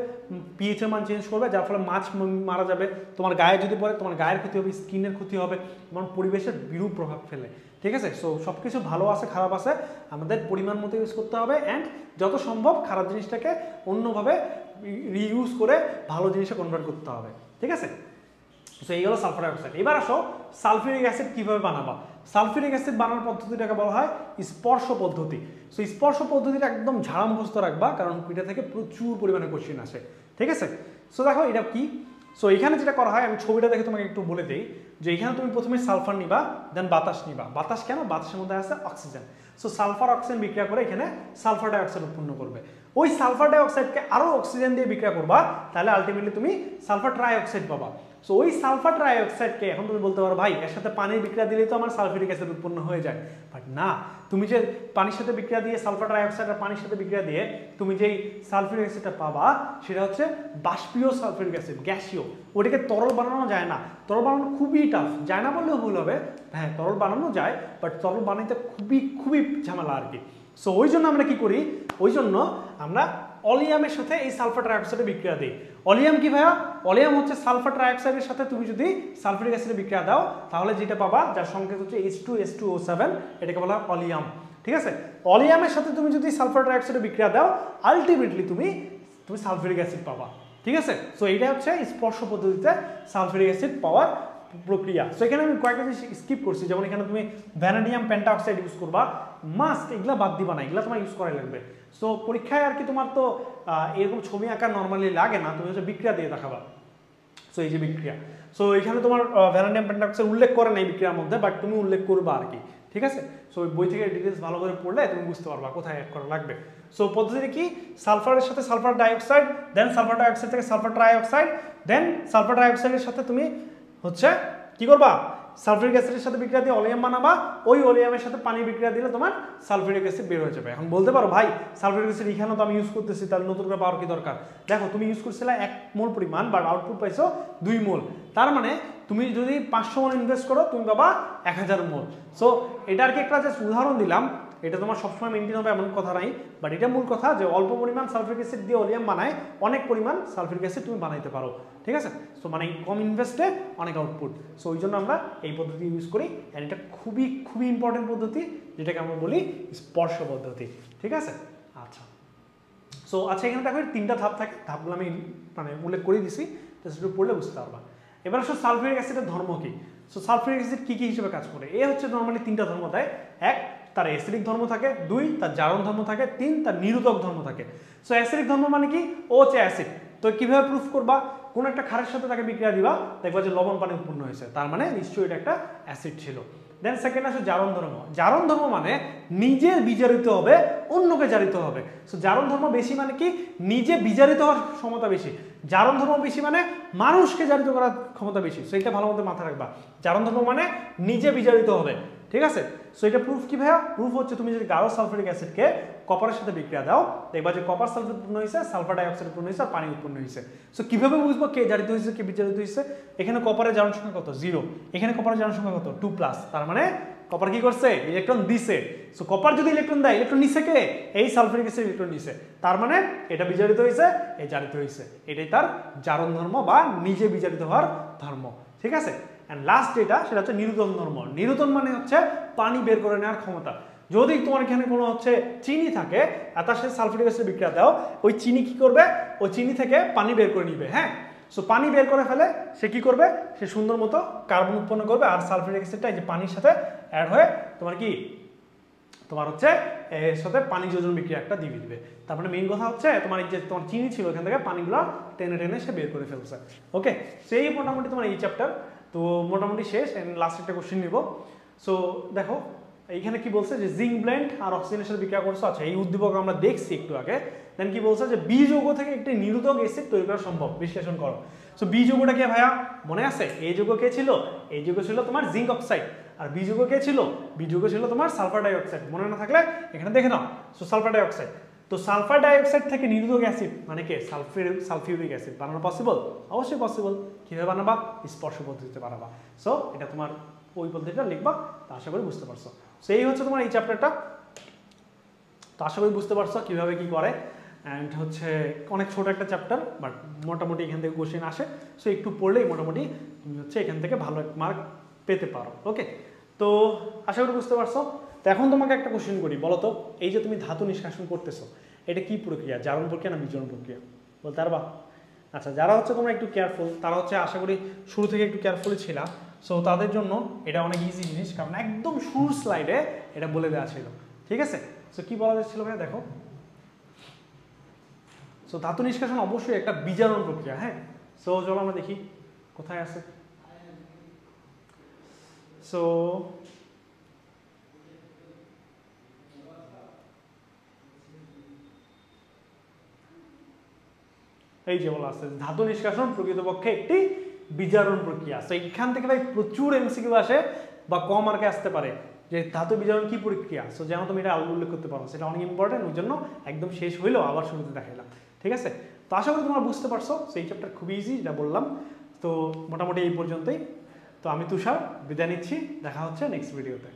পিএইচ এর মান চেঞ্জ করবে, যার ফলে মাছ মারা যাবে। তোমার গায়ে যদি পড়ে, তোমার গায়ের ক্ষতি হবে, স্কিনের ক্ষতি হবে, তোমার পরিবেশের বিরূপ প্রভাব ফেলে, ঠিক আছে? সো সব কিছু ভালো আছে, খারাপ আছে, আমাদের পরিমাণ মতো ইউজ করতে হবে। অ্যান্ড যত সম্ভব খারাপ জিনিসটাকে অন্যভাবে রিইউজ করে ভালো জিনিসে কনভার্ট করতে হবে, ঠিক আছে? সো এই হলো সালফার ডাইঅক্সাইড। এবার আসো সালফিউরিক অ্যাসিড কীভাবে বানাবা। সালফিউরিক অ্যাসিড বানানোর পদ্ধতিটাকে বলা হয় স্পর্শ পদ্ধতি। সো স্পর্শ পদ্ধতিটা একদম ঝাড়া মুখস্থ রাখবা, কারণ এটা থেকে প্রচুর পরিমাণে কোশ্চেন আসে, ঠিক আছে? সো দেখো এটা কি। সো এখানে যেটা করা হয়, আমি ছবিটা দেখে তোমাকে একটু বলে দিই যে এখানে তুমি প্রথমে সালফার নিবা, দেন বাতাস নিবা। বাতাস কেন? বাতাসের মধ্যে আছে অক্সিজেন। সো সালফার অক্সিজেন বিক্রিয়া করে এখানে সালফার ডাইঅক্সাইড উৎপন্ন করবে। ওই সালফার ডাইঅক্সাইডকে আরও অক্সিজেন দিয়ে বিক্রিয়া করবা, তাহলে আলটিমেটলি তুমি সালফার ট্রাইঅক্সাইড পাবা। সো ওই সালফার ট্রাইঅক্সাইডকে এখন তুমি বলতে পারো ভাই এর সাথে পানির বিক্রিয়া দিলেই তো আমার সালফিউরিক অ্যাসিড উৎপন্ন হয়ে যায়, বাট না। তুমি যে পানির সাথে বিক্রিয়া দিয়ে সালফার ট্রাইঅক্সাইড আর পানির সাথে বিক্রিয়া দিয়ে তুমি যেই সালফিউরিক অ্যাসিডটা পাবা, সেটা হচ্ছে বাষ্পীয় সালফিউরিক অ্যাসিড, গ্যাসীয়। ওটাকে তরল বানানো যায় না। তরল বানানো খুবই টাফ, যায় না বললেও ভুল হবে। হ্যাঁ, তরল বানানো যায়, বাট তরল বানাইতে খুবই ঝামেলা আর কি। সো ওই জন্য আমরা কি করি, ওই জন্য আমরা অলিয়ামের সাথে এই সালফার ট্রাইঅক্সাইডের বিক্রিয়া দিই। অলিয়াম কি ভাইয়া? অলিয়াম হচ্ছে সালফার ট্রাইঅক্সাইডের সাথে তুমি যদি সালফিউরিক অ্যাসিডের বিক্রিয়া দাও, তাহলে যেটা পাবা, যার সংকেত হচ্ছে H2SO7, এটাকে বলা হয় অলিয়াম, ঠিক আছে? অলিয়ামের সাথে তুমি যদি সালফার ট্রাইঅক্সাইডের বিক্রিয়া দাও, আলটিমেটলি তুমি সালফিউরিক অ্যাসিড পাবা, ঠিক আছে। সো এইটা হচ্ছে স্পর্শ পদ্ধতিতে সালফিউরিক অ্যাসিড পাওয়ার প্রক্রিয়া। সো এখানে আমি কয়েকটা জিনিস স্কিপ করছি, যেমন এখানে তুমি ভ্যানাডিয়াম পেন্টাঅক্সাইড ইউজ করবা, মাস্ট এগুলা বাদ দিবা না, এগুলা তোমার ইউজ করাই লাগবে। সো পরীক্ষায় আর কি তোমার তো এরকম ছবি আঁকা নর্মালি লাগে না, তুমি হচ্ছে বিক্রিয়া দিয়ে দেখাবা। সো এই যে বিক্রিয়া, সো এখানে তোমার ভ্যানাডিয়াম পেন্টাঅক্সাইড উল্লেখ করে না এই বিক্রিয়ার মধ্যে, বাট তুমি উল্লেখ করবা আর কি, ঠিক আছে। সো ওই বই থেকে ডিটেলস ভালো করে পড়লে তুমি বুঝতে পারবা কোথায় অ্যাড করা লাগবে। সো পদ্ধতিটা কি, সালফারের সাথে সালফার ডাইঅক্সাইড, দেন সালফার ডাইঅক্সাইড থেকে সালফার ট্রাইঅক্সাইড, দেন সালফার ডাইঅক্সাইডের সাথে তুমি হচ্ছে কি করবা, সালফিউরিক অ্যাসিডের সাথে বিক্রিয়া দিয়ে অলিয়াম বানাবা, ওই অলিয়ামের সাথে পানি বিক্রিয়া দিলে তোমার সালফিউরিক অ্যাসিড বের হয়ে যাবে। এখন বলতে পারো ভাই সালফিউরিক অ্যাসিড এখানে তো আমি ইউজ করতেছি, তাহলে নতুন করে পাওয়ার কি দরকার? দেখো তুমি ইউজ করছিলে 1 মোল পরিমাণ, বাট আউটপুট পাইছো 2 মোল, তার মানে তুমি যদি 500 মোল ইনভেস্ট করো তুমি পাবা 1000 মোল। সো এটা আর কি একটা জাস্ট উদাহরণ দিলাম, এটা তোমার সবসময় মেনটেন হবে এমন কথা নাই, বাট এটা মূল কথা যে অল্প পরিমাণ সালফিউরিক অ্যাসিড দিয়ে অলিয়াম বানায় অনেক পরিমাণ সালফিউরিক অ্যাসিড তুমি বানাইতে পারো, ঠিক আছে। সো মানে কম ইনভেস্টে অনেক আউটপুট। সো ওই জন্য আমরা এই পদ্ধতি ইউজ করি, অ্যান্ড এটা খুবই খুবই ইম্পর্টেন্ট পদ্ধতি, যেটাকে আমরা বলি স্পর্শ পদ্ধতি, ঠিক আছে। আচ্ছা, সো আচ্ছা এখানে দেখো 3টা ধাপ থাকে, ধাপগুলো আমি মানে উল্লেখ করে দিছি, জাস্ট একটু পড়লে বুঝতে পারবা। এবার আসলে সালফিউরিক অ্যাসিডের ধর্ম কি। সো সালফিউরিক অ্যাসিড কি কি হিসেবে কাজ করে, এ হচ্ছে নর্মালি 3টা ধর্ম দেয়। 1 তার অ্যাসিডিক ধর্ম থাকে, 2 তার জারণ ধর্ম থাকে, 3 তার নিরোধক ধর্ম থাকে। সো অ্যাসিডিক ধর্ম মানে কি, ও হচ্ছে অ্যাসিড, তো কিভাবে প্রুফ করবা, কোন একটা ক্ষারের সাথে তাকে বিক্রিয়া দিবা, দেখবা যে লবণ পানি উৎপন্ন হয়েছে, তার মানে নিশ্চয়ই এটা একটা অ্যাসিড ছিল। দেন সেকেন্ড আসে জারণ ধর্ম। জারণ ধর্ম মানে নিজে বিজারিত হবে, অন্যকে জারিত হবে। সো জারণ ধর্ম বেশি মানে কি, নিজে বিজারিত হওয়ার ক্ষমতা বেশি। জারণ ধর্ম বেশি মানে মানুষকে জারিত করার ক্ষমতা বেশি। সো এটা ভালো মতো মাথায় রাখবা, জারণ ধর্ম মানে নিজে বিজারিত হবে, ঠিক আছে। সো এটা প্রুফ কি ভাইয়া, প্রুফ হচ্ছে তুমি যদি গাঢ় সালফিউরিক অ্যাসিডকে কপারের সাথে বিক্রিয়া দাও, দেখবা যে কপার সালফেট উৎপন্ন হয়েছে, সালফার ডাইঅক্সাইড উৎপন্ন হয়েছে, আর পানি উৎপন্ন হয়েছে। সো কিভাবে বুঝবো কে জারিত হয়েছে কে বিজারিত হয়েছে? এখানে কপারের জারণ সংখ্যা কত, 0, এখানে কপারের জারণ সংখ্যা কত, 2+, তার মানে কপার কি করছে, ইলেকট্রন দিছে। সো কপার যদি ইলেকট্রন দেয়, ইলেকট্রন নিছে কে, এই সালফিউরিক অ্যাসিড ইলেকট্রন নিছে, তার মানে এটা বিজারিত হয়েছে, এই জারিত হয়েছে, এটাই তার জারণ ধর্ম বা নিজে বিজারিত হওয়ার ধর্ম, ঠিক আছে। এন্ড লাস্ট যেটা, সেটা হচ্ছে নিরোধন ধর্ম। নিরোধন মানে হচ্ছে পানি বের করে নেওয়ার ক্ষমতা। যদি তোমার এখানে কোনো হচ্ছে চিনি থাকে আর তার সাথে সালফিউরিক অ্যাসিড বিক্রিয়া দাও, ওই চিনি কি করবে, ওই চিনি থেকে পানি বের করে নিবে, হ্যাঁ। সো পানি বের করে ফেলে, সে কি করবে, সে সুন্দর মতো কার্বন উৎপন্ন করবে, আর সালফিউরিক অ্যাসিডটা এই যে পানির সাথে অ্যাড হয়ে তোমার কি, তোমার হচ্ছে এর সাথে পানি যোজন বিক্রিয়া একটা দিয়ে দিবে। তারপরে মেইন কথা হচ্ছে তোমার এই যে তোমার চিনি ছিল, এখান থেকে পানিগুলো টেনে টেনে সে বের করে ফেলছে। ওকে, সেই মোটামুটি তোমার এই চ্যাপ্টার তো মোটামুটি শেষ। এন্ড লাস্ট একটা কোশ্চেন নিব। সো দেখো এইখানে কি বলছে যে জিঙ্ক ব্লেন্ড আর অক্সিজেনের সাথে বিক্রিয়া করছে। আচ্ছা, এই উদ্দীপক আমরা দেখছি একটু আগে। দেন কি বলছে যে বি যৌগ থেকে একটি নিরোধক অ্যাসিড তৈরি করা সম্ভব, বিশ্লেষণ করো। সো বি যৌগটা কি ভাইয়া মনে আছে? এই যৌগ কে ছিল? এই যৌগ ছিল তোমার জিঙ্ক অক্সাইড। আর বি যৌগ কে ছিল? বি যৌগ ছিল তোমার সালফার ডাইঅক্সাইড। মনে না থাকলে এখানে দেখে নাও। সো সালফার ডাইঅক্সাইড, তো সালফার ডাইঅক্সাইড থেকে নিরোধক অ্যাসিড মানে কি সালফিউরিক অ্যাসিড বানানো পসিবল? অবশ্যই পসিবল। কিভাবে বানাবা? স্পর্শ পদ্ধতিতে বানাবা। সো এটা তোমার ওই পদ্ধতিটা লিখবা, তা আশা করি বুঝতে পারছো। সো এই হচ্ছে তোমার এই চ্যাপ্টারটা। তো আশা করি বুঝতে পারছো কিভাবে কি করে। অ্যান্ড হচ্ছে অনেক ছোট একটা চ্যাপ্টার, বাট মোটামুটি এখান থেকে কোশ্চেন আসে। সো একটু পড়লেই মোটামুটি তুমি হচ্ছে এখান থেকে ভালো এক মার্ক পেতে পারো। ওকে, তো আশা করি বুঝতে পারছো। তো এখন তোমাকে একটা কোশ্চেন করি, বলো তো এই যে তুমি ধাতু নিষ্কাশন করতেছো, এটা কি প্রক্রিয়া? জারণ প্রক্রিয়া না বিজারণ প্রক্রিয়া? বলতে পারবা? আচ্ছা, যারা হচ্ছে তোমরা একটু কেয়ারফুল, তারা হচ্ছে আশা করি শুরু থেকে একটু কেয়ারফুলি ছিলা। সো তাদের জন্য এটা অনেক ইজি জিনিস, কারণ একদম শুরুর স্লাইডে এটা বলে দেওয়া ছিল। ঠিক আছে, সো কি বলা যাচ্ছিল ভাই দেখো। সো ধাতু নিষ্কাশন অবশ্যই একটা বিজারণ প্রক্রিয়া। হ্যাঁ, সো চলো আমরা দেখি কোথায় আছে। সো এই যে বলা আছে ধাতু নিষ্কাশন প্রকৃতপক্ষে একটি বিজারণ প্রক্রিয়া। সো এখান থেকে ভাই প্রচুর এমসিকিউ আসে বা কম মার্কে আসতে পারে যে ধাতু বিজারণ কি প্রক্রিয়া। সো যেন তুমি এটা উল্লেখ করতে পারো, সেটা অনেক ইম্পর্টেন্ট। ওই জন্য একদম শেষ হইলেও আবার শুরুতে দেখাইলাম। ঠিক আছে, তো আশা করি তোমরা বুঝতে পারছো। সেই চ্যাপ্টার খুবই ইজি, যেটা বললাম। তো মোটামুটি এই পর্যন্তই। তো আমি তুষার বিদায় নিচ্ছি, দেখা হচ্ছে নেক্সট ভিডিওতে।